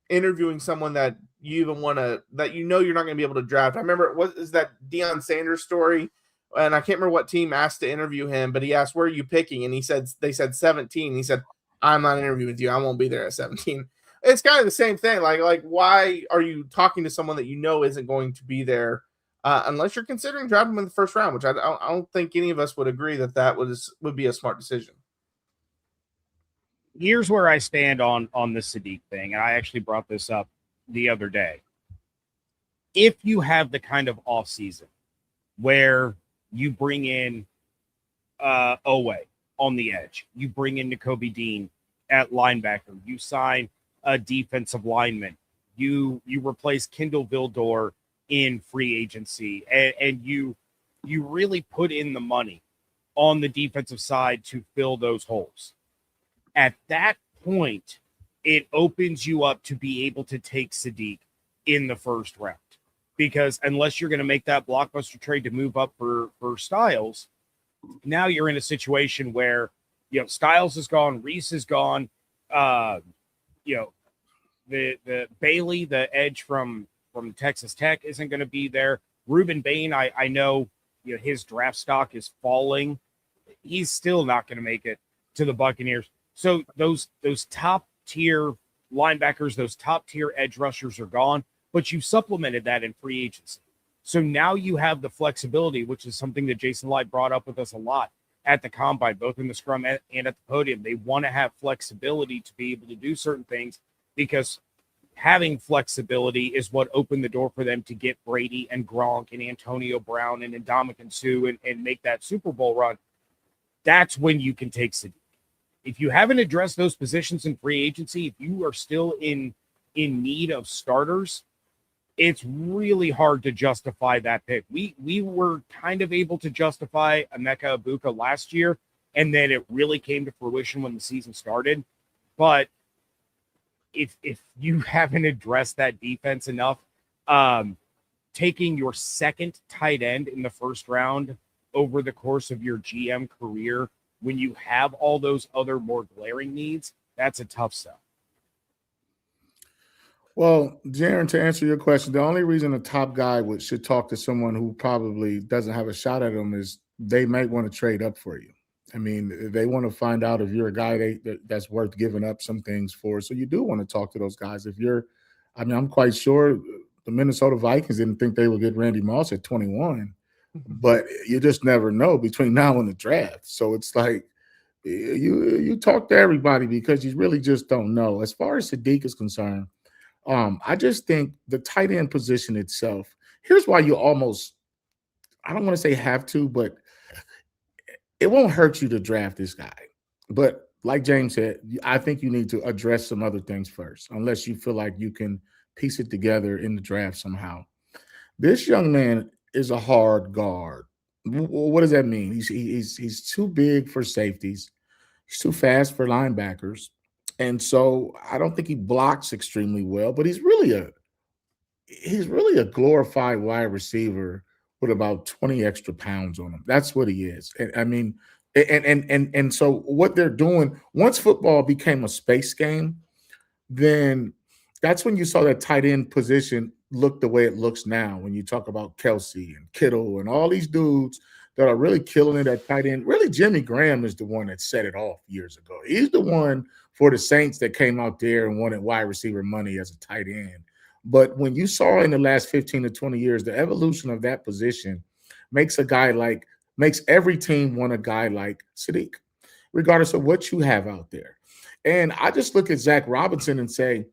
interviewing someone that you even want to, that you're not going to be able to draft. I remember is that Deion Sanders story, and I can't remember what team asked to interview him, but he asked, where are you picking? And they said 17. He said, I'm not interviewing with you. I won't be there at 17. It's kind of the same thing. Like, why are you talking to someone that you know isn't going to be there unless you're considering drafting him in the first round, which I don't think any of us would agree that would be a smart decision. Here's where I stand on the Sadiq thing, and I actually brought this up the other day. If you have the kind of offseason where you bring in Owe on the edge, you bring in Nakobe Dean at linebacker, you sign a defensive lineman, you replace Kendall Vildor in free agency, and you really put in the money on the defensive side to fill those holes. At that point, it opens you up to be able to take Sadiq in the first round, because unless you're going to make that blockbuster trade to move up for Styles, now you're in a situation where, Styles is gone, Reese is gone, the Bailey, the edge from Texas Tech, isn't going to be there. Reuben Bain, I know, his draft stock is falling. He's still not going to make it to the Buccaneers. So those top tier linebackers, those top tier edge rushers are gone, but you supplemented that in free agency. So now you have the flexibility, which is something that Jason Light brought up with us a lot. at the combine, both in the scrum and at the podium. They want to have flexibility to be able to do certain things, because having flexibility is what opened the door for them to get Brady and Gronk and Antonio Brown and Ndamukong Suh and make that Super Bowl run. That's when you can take Sadiq. If you haven't addressed those positions in free agency, if you are still in need of starters, it's really hard to justify that pick. We were kind of able to justify Emeka Egbuka last year, and then it really came to fruition when the season started. But if you haven't addressed that defense enough, taking your second tight end in the first round over the course of your GM career when you have all those other more glaring needs, that's a tough sell. Well, Jaron, to answer your question, the only reason a top guy should talk to someone who probably doesn't have a shot at him is they might want to trade up for you. I mean, they want to find out if you're a guy that's worth giving up some things for. So you do want to talk to those guys. I'm quite sure the Minnesota Vikings didn't think they would get Randy Moss at 21, but you just never know between now and the draft. So it's like you talk to everybody because you really just don't know. As far as Sadiq is concerned, I just think the tight end position itself, here's why you almost, I don't want to say have to, but it won't hurt you to draft this guy. But like James said, I think you need to address some other things first, unless you feel like you can piece it together in the draft somehow. This young man is a hard guard. What does that mean? He's too big for safeties. He's too fast for linebackers. And so I don't think he blocks extremely well, but he's really a glorified wide receiver with about 20 extra pounds on him. That's what he is. And I mean, and so what they're doing, once football became a space game, then that's when you saw that tight end position look the way it looks now. When you talk about Kelsey and Kittle and all these dudes that are really killing it at tight end. Really, Jimmy Graham is the one that set it off years ago. He's the one for the Saints that came out there and wanted wide receiver money as a tight end. But when you saw in the last 15 to 20 years, the evolution of that position makes every team want a guy like Sadiq, regardless of what you have out there. And I just look at Zach Robinson and say,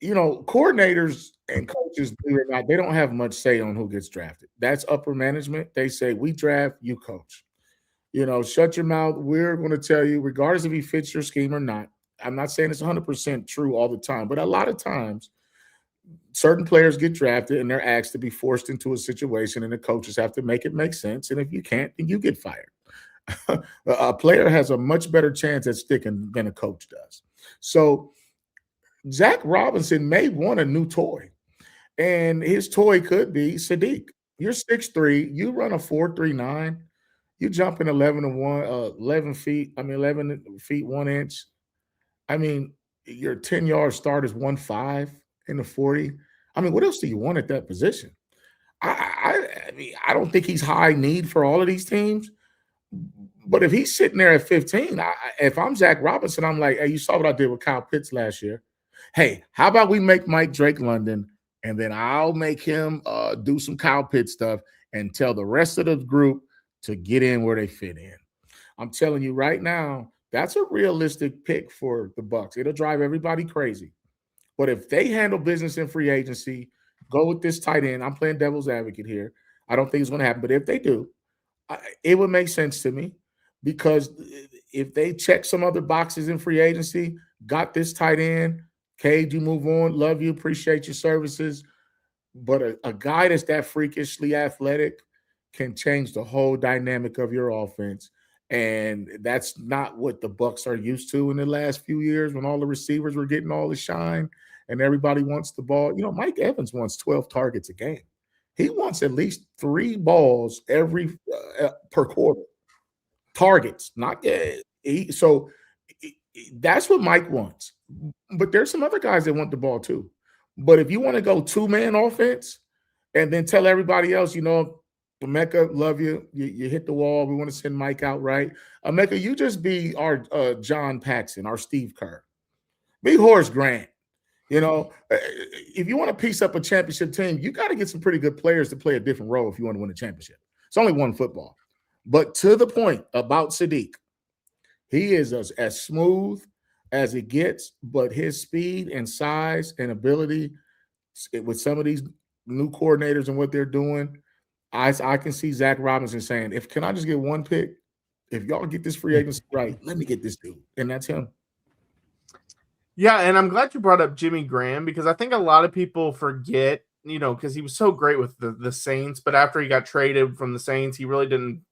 coordinators and coaches, they don't have much say on who gets drafted. That's upper management. They say, we draft, you coach. Shut your mouth. We're going to tell you, regardless if he fits your scheme or not. I'm not saying it's 100% true all the time, but a lot of times certain players get drafted and they're asked to be forced into a situation and the coaches have to make it make sense. And if you can't, then you get fired. A player has a much better chance at sticking than a coach does. So Zach Robinson may want a new toy, and his toy could be Sadiq. You're 6'3", you run a 4.39, you jump in 11 feet 1 inch. I mean, your 10-yard start is 1.5 in the 40. I mean, what else do you want at that position? I mean, I don't think he's high need for all of these teams. But if he's sitting there at 15, if I'm Zach Robinson, I'm like, hey, you saw what I did with Kyle Pitts last year. Hey, how about we make Mike Drake London, and then I'll make him do some Kyle Pitts stuff and tell the rest of the group to get in where they fit in. I'm telling you right now, that's a realistic pick for the Bucs. It'll drive everybody crazy. But if they handle business in free agency, go with this tight end. I'm playing devil's advocate here. I don't think it's going to happen. But if they do, it would make sense to me, because if they check some other boxes in free agency, got this tight end, Cade, you move on, love you, appreciate your services. But a guy that's that freakishly athletic can change the whole dynamic of your offense. And that's not what the Bucs are used to in the last few years, when all the receivers were getting all the shine and everybody wants the ball. Mike Evans wants 12 targets a game. He wants at least 3 balls every per quarter. Targets, not so that's what Mike wants. But there's some other guys that want the ball too. But if you want to go 2-man offense and then tell everybody else, Emeka, love you. You hit the wall. We want to send Mike out, right? Emeka, you just be our John Paxson, our Steve Kerr. Be Horace Grant. If you want to piece up a championship team, you got to get some pretty good players to play a different role if you want to win a championship. It's only one football. But to the point about Sadiq, he is as smooth as it gets, but his speed and size and ability with some of these new coordinators and what they're doing, I can see Zach Robinson saying, can I just get one pick? If y'all get this free agency right, let me get this dude. And that's him. Yeah, and I'm glad you brought up Jimmy Graham because I think a lot of people forget, because he was so great with the Saints, but after he got traded from the Saints, he really didn't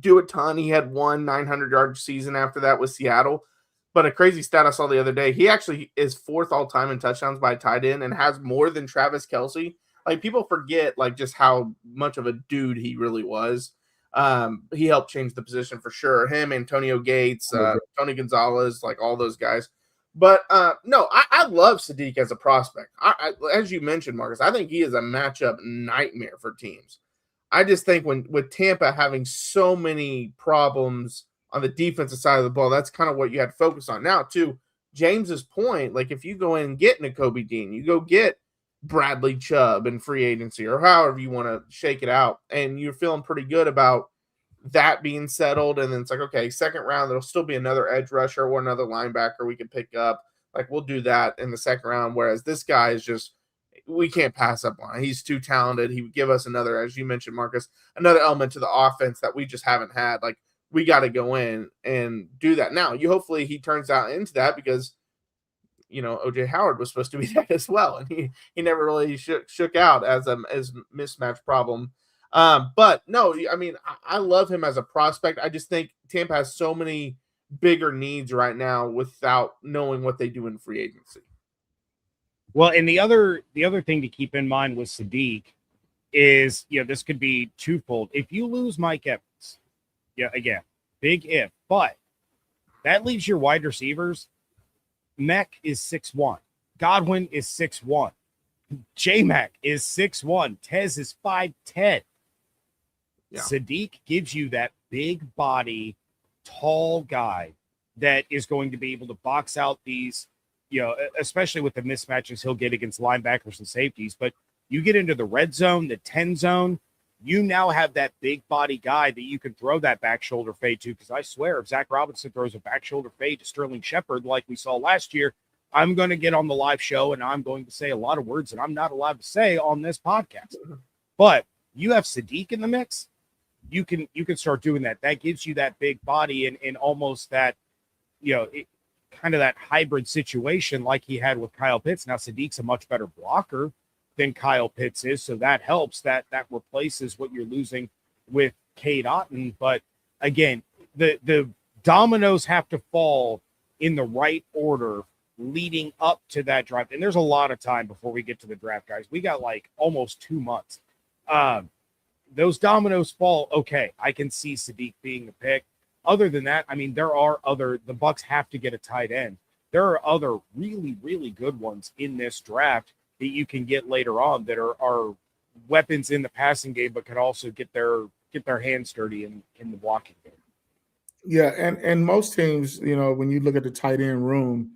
do a ton. He had one 900-yard season after that with Seattle. But a crazy stat I saw the other day, he actually is 4th all-time in touchdowns by tight end and has more than Travis Kelce. Like, people forget, just how much of a dude he really was. He helped change the position for sure. Him, Antonio Gates, Tony Gonzalez, all those guys. But no, I love Sadiq as a prospect. I as you mentioned, Marcus, I think he is a matchup nightmare for teams. I just think with Tampa having so many problems on the defensive side of the ball, that's kind of what you had to focus on. Now, to James's point, if you go in and get Nakobe Dean, you go get Bradley Chubb in free agency or however you want to shake it out, and you're feeling pretty good about that being settled, and then it's okay, second round, there'll still be another edge rusher or another linebacker we can pick up. We'll do that in the second round, whereas this guy is just, we can't pass up on. He's too talented. He would give us another, as you mentioned, Marcus, another element to the offense that we just haven't had. We got to go in and do that. Now, hopefully he turns out into that because, OJ Howard was supposed to be that as well. And he never really shook out as mismatch problem. But no, I love him as a prospect. I just think Tampa has so many bigger needs right now without knowing what they do in free agency. Well, and the other thing to keep in mind with Sadiq is, this could be twofold. If you lose Mike Evans, again, big if, but that leaves your wide receivers. Mech is 6'1". Godwin is 6'1". J-Mac is 6'1". Tez is 5'10". Yeah. Sadiq gives you that big body, tall guy that is going to be able to box out these, especially with the mismatches he'll get against linebackers and safeties. But you get into the red zone, the 10 zone, you now have that big body guy that you can throw that back shoulder fade to. Because I swear, if Zach Robinson throws a back shoulder fade to Sterling Shepard like we saw last year, I'm going to get on the live show and I'm going to say a lot of words that I'm not allowed to say on this podcast. But you have Sadiq in the mix, you can start doing that. That gives you that big body and almost that, kind of that hybrid situation like he had with Kyle Pitts. Now Sadiq's a much better blocker than Kyle Pitts is, so that helps. That replaces what you're losing with Cade Otton. But again, the dominoes have to fall in the right order leading up to that draft. And there's a lot of time before we get to the draft, guys. We got almost 2 months. Those dominoes fall. Okay, I can see Sadiq being the pick. Other than that, there are the Bucs have to get a tight end. There are other really, really good ones in this draft that you can get later on that are weapons in the passing game, but can also get their hands dirty in the blocking game. Yeah, and most teams, when you look at the tight end room,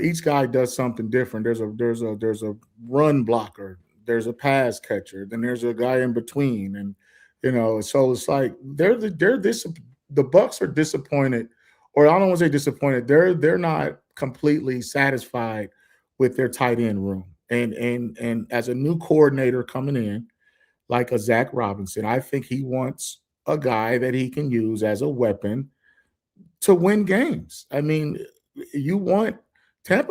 each guy does something different. There's a run blocker, there's a pass catcher, then there's a guy in between, and so it's the Bucs are disappointed, or I don't want to say disappointed. They're not completely satisfied with their tight end room. And as a new coordinator coming in, like a Zach Robinson, I think he wants a guy that he can use as a weapon to win games. Tampa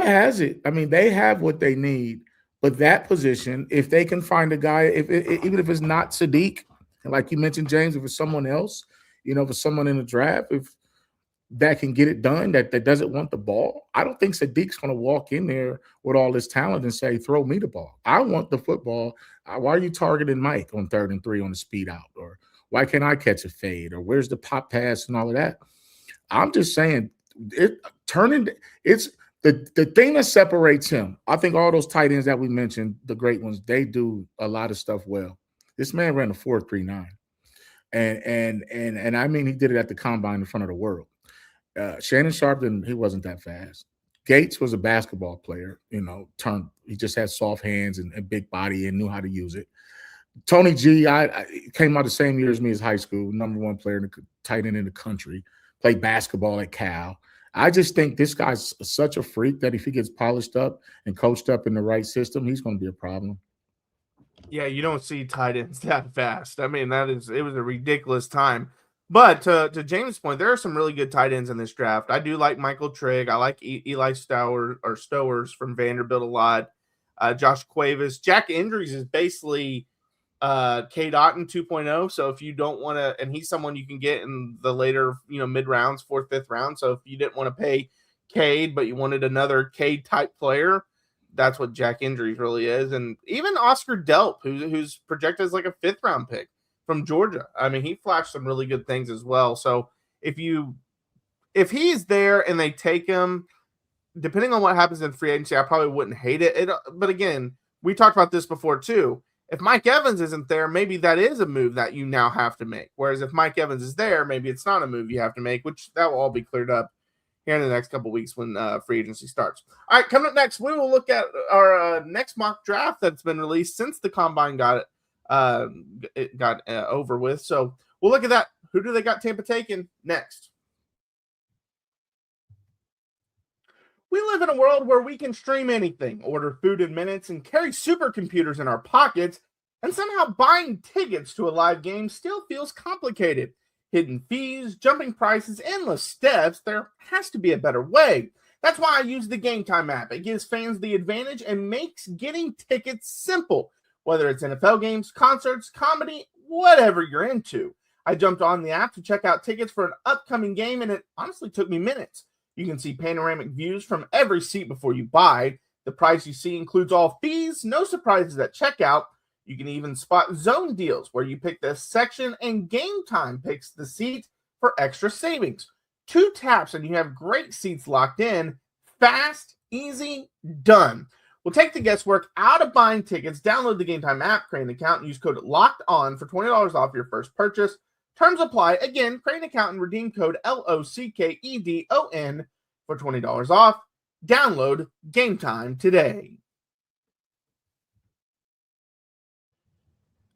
has it. They have what they need, but that position, if they can find a guy, even if it's not Sadiq, and like you mentioned, James, if it's someone else, if it's someone in the draft, if that can get it done, that doesn't want the ball, I don't think Sadiq's going to walk in there with all this talent and say, throw me the ball. I want the football. Why are you targeting Mike on 3rd and 3 on the speed out? Or why can't I catch a fade? Or where's the pop pass and all of that? I'm just saying, it's the thing that separates him. I think all those tight ends that we mentioned, the great ones, they do a lot of stuff well. This man ran a 4.39. And he did it at the combine in front of the world. Shannon Sharp he wasn't that fast. Gates was a basketball player, he just had soft hands and big body and knew how to use it. Tony G, I came out the same year as me as high school, number one player, tight end in the country, played basketball at Cal. I just think this guy's such a freak that if he gets polished up and coached up in the right system, he's going to be a problem. Yeah, you don't see tight ends that fast. I mean, it was a ridiculous time. But to James' point, there are some really good tight ends in this draft. I do like Michael Trigg. I like Eli Stowers from Vanderbilt a lot. Josh Cuevas. Jack Indries is basically K. Dotton 2.0. So if you don't want to, and he's someone you can get in the later, mid rounds, 4th, 5th round. So if you didn't want to pay Cade, but you wanted another Cade type player, that's what Jack Indries really is. And even Oscar Delp, who's projected as like a 5th round pick from Georgia. I mean, he flashed some really good things as well. So if he's there and they take him, depending on what happens in free agency, I probably wouldn't hate it. But again, we talked about this before too. If Mike Evans isn't there, maybe that is a move that you now have to make. Whereas if Mike Evans is there, maybe it's not a move you have to make, which that will all be cleared up here in the next couple of weeks when free agency starts. All right, coming up next, we will look at our next mock draft that's been released since the combine got over with. So we'll look at that. Who do they got Tampa taking next? We live in a world where we can stream anything, order food in minutes, and carry supercomputers in our pockets, and somehow buying tickets to a live game still feels complicated. Hidden fees, jumping prices, endless steps. There has to be a better way. That's why I use the Gametime app. It gives fans the advantage and makes getting tickets simple, whether it's NFL games, concerts, comedy, whatever you're into. I jumped on the app to check out tickets for an upcoming game, and it honestly took me minutes. You can see panoramic views from every seat before you buy. The price you see includes all fees, no surprises at checkout. You can even spot zone deals where you pick the section and Gametime picks the seat for extra savings. 2 taps and you have great seats locked in. Fast, easy, done. We'll take the guesswork out of buying tickets. Download the Gametime app, create an account, and use code LOCKEDON for $20 off your first purchase. Terms apply. Again, create an account and redeem code LOCKEDON for $20 off. Download Gametime today.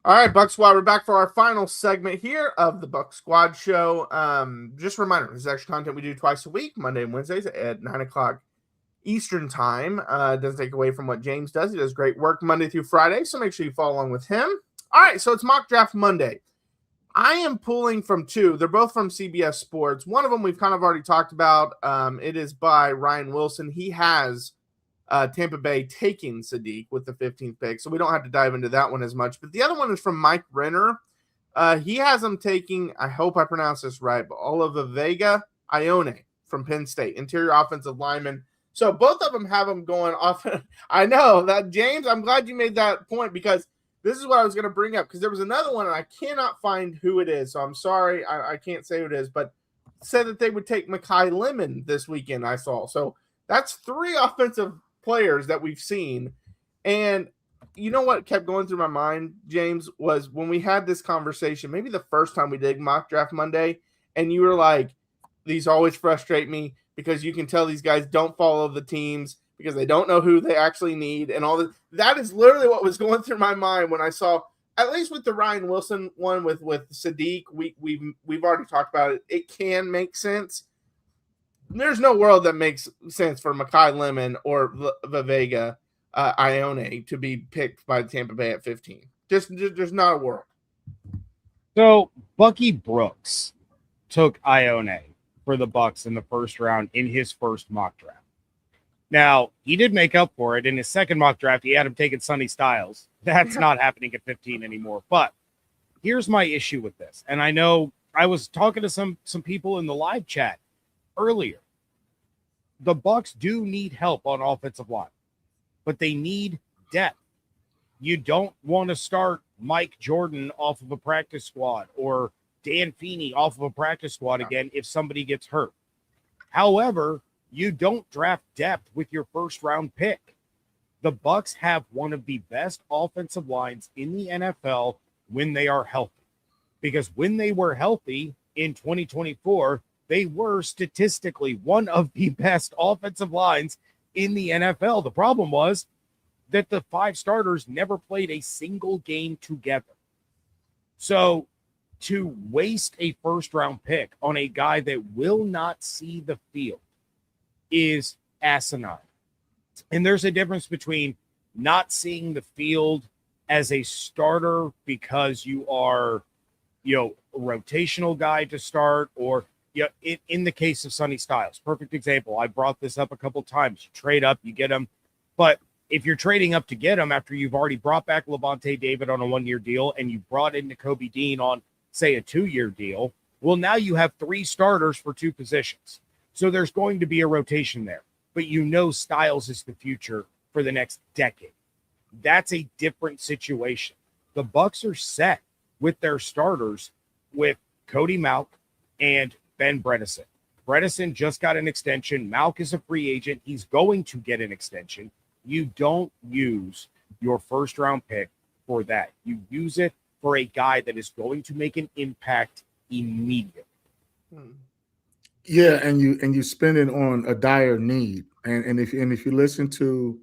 All right, Bucs Squad, we're back for our final segment here of the Bucs Squad show. Just a reminder, this is extra content we do twice a week, Monday and Wednesdays at 9 o'clock Eastern time. Doesn't take away from what James does. He does great work Monday through Friday, so make sure you follow along with him. All right, so it's Mock Draft Monday. I am pulling from 2. They're both from CBS Sports. One of them we've kind of already talked about. It is by Ryan Wilson. He has Tampa Bay taking Sadiq with the 15th pick, so we don't have to dive into that one as much. But the other one is from Mike Renner. He has them taking, I hope I pronounce this right, but Lavonte David from Penn State, interior offensive lineman. So both of them have them going off. I know that, James, I'm glad you made that point because this is what I was going to bring up because there was another one and I cannot find who it is. So I'm sorry, I can't say who it is, but said that they would take Mekhi Lemon this weekend, I saw. So that's 3 offensive players that we've seen. And you know what kept going through my mind, James, was when we had this conversation, maybe the first time we did Mock Draft Monday, and you were like, these always frustrate me because you can tell these guys don't follow the teams because they don't know who they actually need and all that. That is literally what was going through my mind when I saw, at least with the Ryan Wilson one with Sadiq, we've already talked about it. It can make sense. There's no world that makes sense for Mekhi Lemon or Vega Ione to be picked by Tampa Bay at 15. Just there's not a world. So Bucky Brooks took Ione for the Bucs in the first round in his first mock draft. Now, he did make up for it in his second mock draft. He had him taking Sonny Styles. That's not happening at 15 anymore. But here's my issue with this. And I know I was talking to some people in the live chat earlier. The Bucs do need help on offensive line, but they need depth. You don't want to start Mike Jordan off of a practice squad or Dan Feeney off of a practice squad again if somebody gets hurt. However, you don't draft depth with your first round pick. The Bucs have one of the best offensive lines in the NFL when they are healthy. Because when they were healthy in 2024, they were statistically one of the best offensive lines in the NFL. The problem was that the 5 starters never played a single game together. So to waste a first-round pick on a guy that will not see the field is asinine. And there's a difference between not seeing the field as a starter because you are, a rotational guy to start, or in the case of Sonny Styles, perfect example. I brought this up a couple times. You trade up, you get him. But if you're trading up to get him after you've already brought back Lavonte David on a 1-year deal and you brought in Nakobe Dean on, say, a 2-year deal, well, now you have 3 starters for 2 positions. So there's going to be a rotation there. But Styles is the future for the next decade. That's a different situation. The Bucs are set with their starters with Cody Mauch and Ben Bredeson. Bredeson just got an extension. Mauch is a free agent. He's going to get an extension. You don't use your first-round pick for that. You use it for a guy that is going to make an impact immediately. Yeah, and you spend it on a dire need. And if you listen to,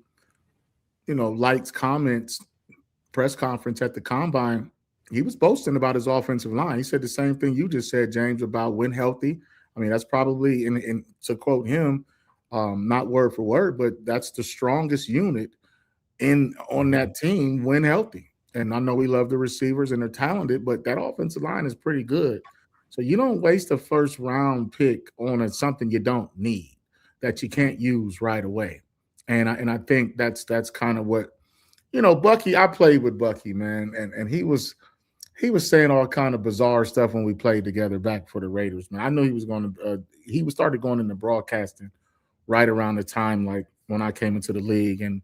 Light's comments, press conference at the Combine, he was boasting about his offensive line. He said the same thing you just said, James, about when healthy. I mean, that's probably, in to quote him, not word for word, but that's the strongest unit on that team when healthy. And I know we love the receivers and they're talented, but that offensive line is pretty good. So you don't waste a first-round pick on something you don't need, that you can't use right away. And I think that's kind of what, Bucky, I played with Bucky, man, and he was saying all kind of bizarre stuff when we played together back for the Raiders, man. I knew he was going to he started going into broadcasting right around the time like when I came into the league, and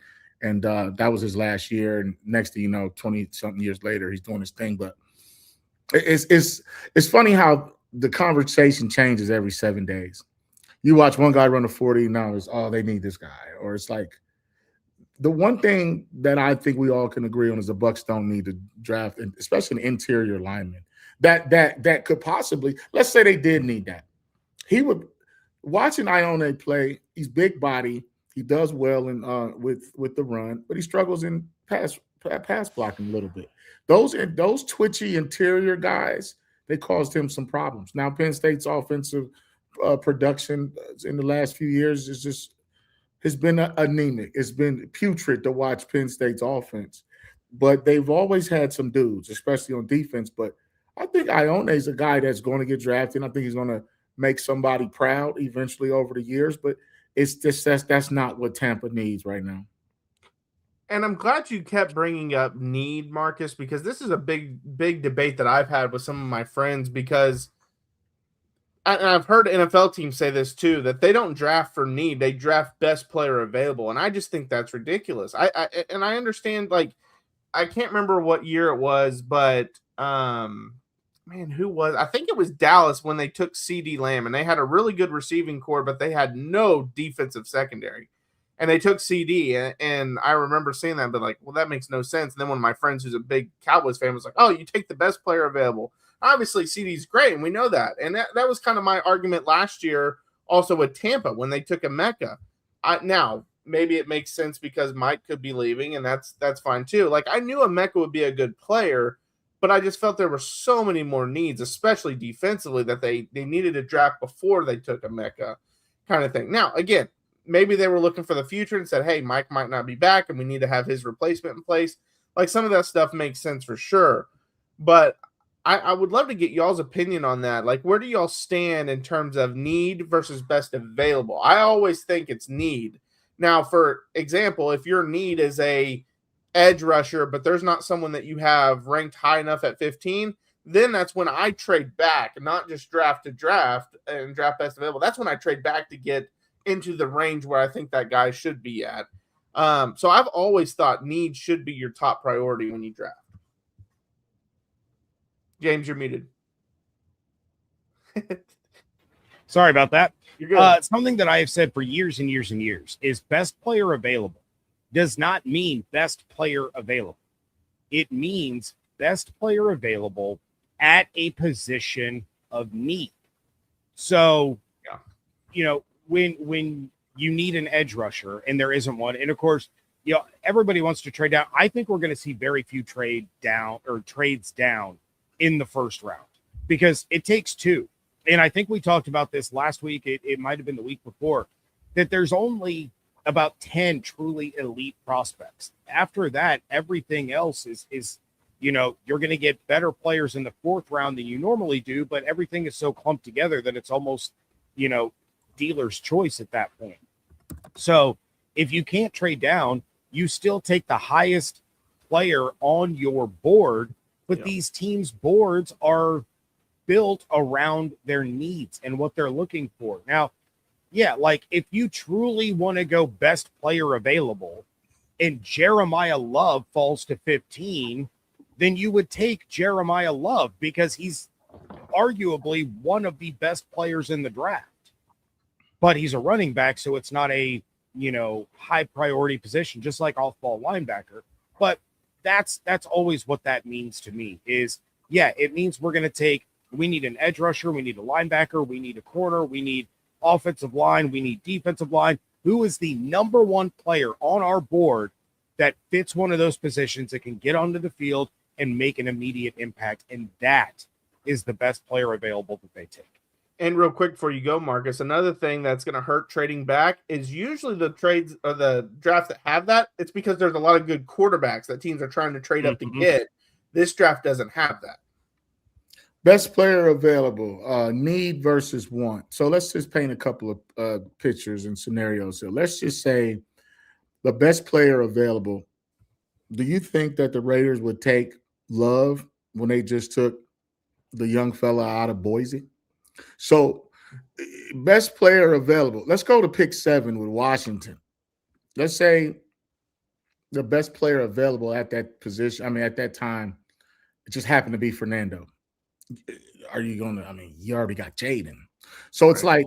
that was his last year, and next thing you know, 20-something years later, he's doing his thing. But it's funny how the conversation changes every 7 days. You watch one guy run a 40, now it's, oh, they need this guy. Or it's like, the one thing that I think we all can agree on is the Bucs don't need to draft, especially an interior lineman. That could possibly, let's say they did need that. He would, watching Ione play, he's big body. He does well in with the run, but he struggles in pass blocking a little bit. Those twitchy interior guys, they caused him some problems. Now Penn State's offensive production in the last few years has been anemic. It's been putrid to watch Penn State's offense, but they've always had some dudes, especially on defense. But I think Ione is a guy that's going to get drafted. I think he's going to make somebody proud eventually over the years, but it's just that's not what Tampa needs right now. And I'm glad you kept bringing up need, Marcus, because this is a big debate that I've had with some of my friends, because I've heard NFL teams say this too, that they don't draft for need, they draft best player available. And I just think that's ridiculous. I understand, like, I can't remember what year it was, but who was? I think it was Dallas when they took CD Lamb, and they had a really good receiving core, but they had no defensive secondary. And they took CD, and I remember seeing that, but like, well, that makes no sense. And then one of my friends who's a big Cowboys fan was like, oh, you take the best player available. Obviously, CD's great, and we know that. And that was kind of my argument last year also with Tampa when they took Emeka. Now, maybe it makes sense because Mike could be leaving, and that's fine too. Like, I knew Emeka would be a good player, but I just felt there were so many more needs, especially defensively, that they needed to draft before they took Emeka, kind of thing. Now, again, maybe they were looking for the future and said, hey, Mike might not be back, and we need to have his replacement in place. Like, some of that stuff makes sense for sure. But I would love to get y'all's opinion on that. Like, where do y'all stand in terms of need versus best available? I always think it's need. Now, for example, if your need is a edge rusher, but there's not someone that you have ranked high enough at 15, then that's when I trade back, and not just draft to draft and draft best available. That's when I trade back to get into the range where I think that guy should be at. So I've always thought need should be your top priority when you draft. James, you're muted. Sorry about that. You're good. Something that I have said for years and years and years is best player available does not mean best player available. It means best player available at a position of need. So, when you need an edge rusher and there isn't one, and of course, everybody wants to trade down. I think we're going to see very few trades down in the first round because it takes two. And I think we talked about this last week. It might have been the week before, that there's only about 10 truly elite prospects. After that, everything else is you're going to get better players in the fourth round than you normally do, but everything is so clumped together that it's almost, dealer's choice at that point. So if you can't trade down, you still take the highest player on your board, but these teams' boards are built around their needs and what they're looking for. Now, like if you truly want to go best player available and Jeremiah Love falls to 15, then you would take Jeremiah Love because he's arguably one of the best players in the draft. But he's a running back, so it's not a, high priority position, just like off-ball linebacker. But that's always what that means to me is, it means we're going to we need an edge rusher, we need a linebacker, we need a corner, we need offensive line, we need defensive line. Who is the number one player on our board that fits one of those positions that can get onto the field and make an immediate impact? And that is the best player available that they take. And real quick before you go, Marcus, another thing that's going to hurt trading back is usually the trades or the drafts that have that. It's because there's a lot of good quarterbacks that teams are trying to trade up to get. This draft doesn't have that. Best player available, need versus want. So let's just paint a couple of pictures and scenarios. So let's just say the best player available. Do you think that the Raiders would take Love when they just took the young fella out of Boise? So best player available. Let's go to pick 7 with Washington. Let's say the best player available at that position. At that time, it just happened to be Fernando. Are you going to, you already got Jaden. So it's like,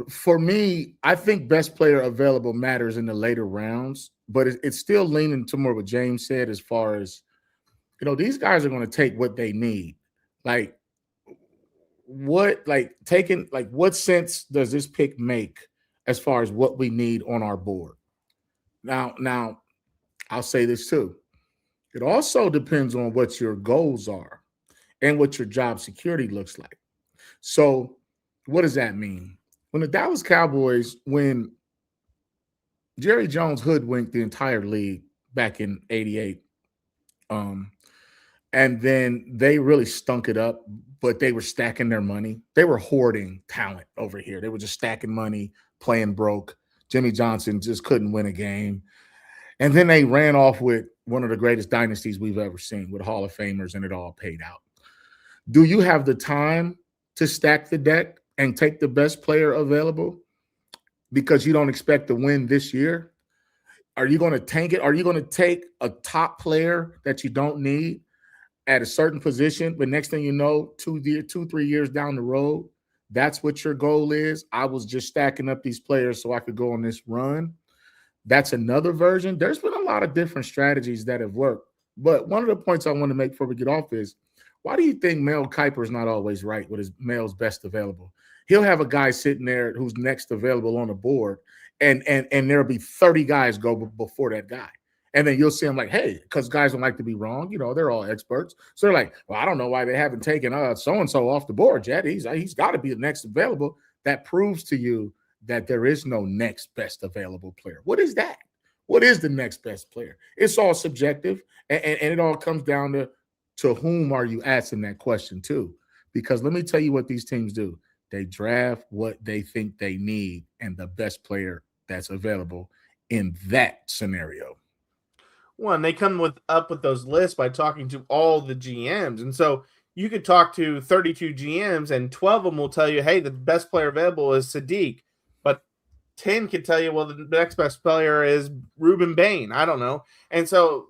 for me, I think best player available matters in the later rounds, but it's still leaning to more what James said as far as, these guys are going to take what they need. What sense does this pick make as far as what we need on our board? Now, I'll say this too. It also depends on what your goals are and what your job security looks like. So what does that mean? When the Dallas Cowboys, when Jerry Jones hoodwinked the entire league back in '88, and then they really stunk it up, but they were stacking their money. They were hoarding talent over here. They were just stacking money, playing broke. Jimmy Johnson just couldn't win a game. And then they ran off with one of the greatest dynasties we've ever seen with Hall of Famers, and it all paid out. Do you have the time to stack the deck and take the best player available because you don't expect to win this year? Are you going to tank it? Are you going to take a top player that you don't need at a certain position, but next thing you know, 2-3 years down the road, that's what your goal is? I was just stacking up these players so I could go on this run. That's another version. There's been a lot of different strategies that have worked. But one of the points I want to make before we get off is, why do you think Mel Kiper's not always right with his Mel's best available? He'll have a guy sitting there who's next available on the board, and there'll be 30 guys go before that guy. And then you'll see them like, hey, because guys don't like to be wrong. They're all experts. So they're like, well, I don't know why they haven't taken so-and-so off the board yet. He's got to be the next available. That proves to you that there is no next best available player. What is that? What is the next best player? It's all subjective, and it all comes down to whom are you asking that question to? Because let me tell you what these teams do. They draft what they think they need and the best player that's available in that scenario. Well, and they come up with those lists by talking to all the GMs. And so you could talk to 32 GMs and 12 of them will tell you, hey, the best player available is Sadiq. But 10 could tell you, well, the next best player is Ruben Bain. I don't know. And so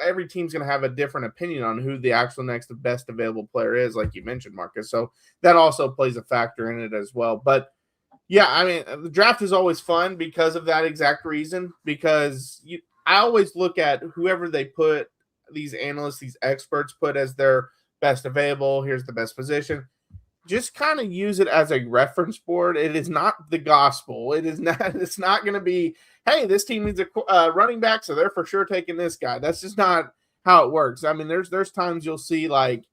every team's going to have a different opinion on who the actual next best available player is, like you mentioned, Marcus. So that also plays a factor in it as well. But yeah, the draft is always fun because of that exact reason, because I always look at whoever they put, these analysts, these experts put as their best available. Here's the best position. just kind of use it as a reference board. It is not the gospel. It is not. It's not going to be, hey, this team needs a running back, so they're for sure taking this guy. That's just not how it works. I mean, there's times you'll see like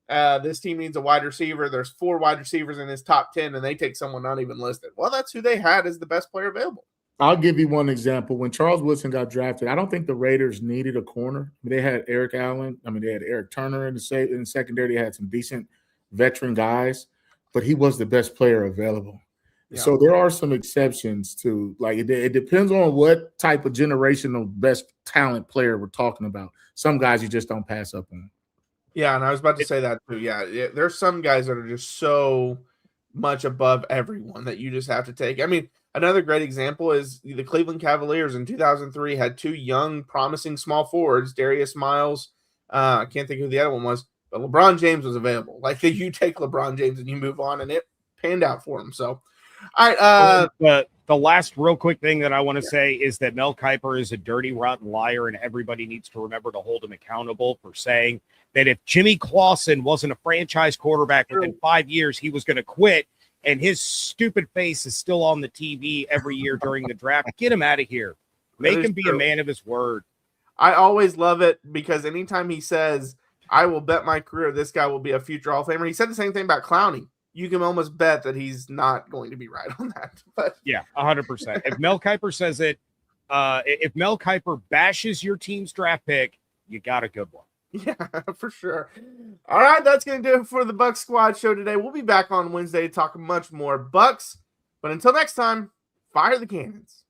this team needs a wide receiver. There's 4 wide receivers in his top 10, and they take someone not even listed. Well, that's who they had as the best player available. I'll give you one example. When Charles Woodson got drafted, I don't think the Raiders needed a corner. They had Eric Allen. They had Eric Turner in the secondary. They had some decent veteran guys, but he was the best player available. Yeah. So there are some exceptions to, like, it depends on what type of generational best talent player we're talking about. Some guys you just don't pass up on. Yeah, and I was about to say that too. Yeah, there's some guys that are just so much above everyone that you just have to take. I mean, another great example is the Cleveland Cavaliers in 2003 had 2 young, promising small forwards, Darius Miles. I can't think who the other one was, but LeBron James was available. Like, you take LeBron James and you move on, and it panned out for him. So, all right. The last real quick thing that I want to say is that Mel Kiper is a dirty, rotten liar, and everybody needs to remember to hold him accountable for saying that if Jimmy Clausen wasn't a franchise quarterback within 5 years, he was going to quit, and his stupid face is still on the TV every year during the draft. Get him out of here. Make him be a man of his word. I always love it because anytime he says, I will bet my career this guy will be a future Hall of Famer, he said the same thing about Clowney. You can almost bet that he's not going to be right on that. But yeah, 100%. If Mel Kiper says it, if Mel Kiper bashes your team's draft pick, you got a good one. Yeah, for sure. All right, that's going to do it for the Bucs Squad show today. We'll be back on Wednesday to talk much more Bucs. But until next time, fire the cannons.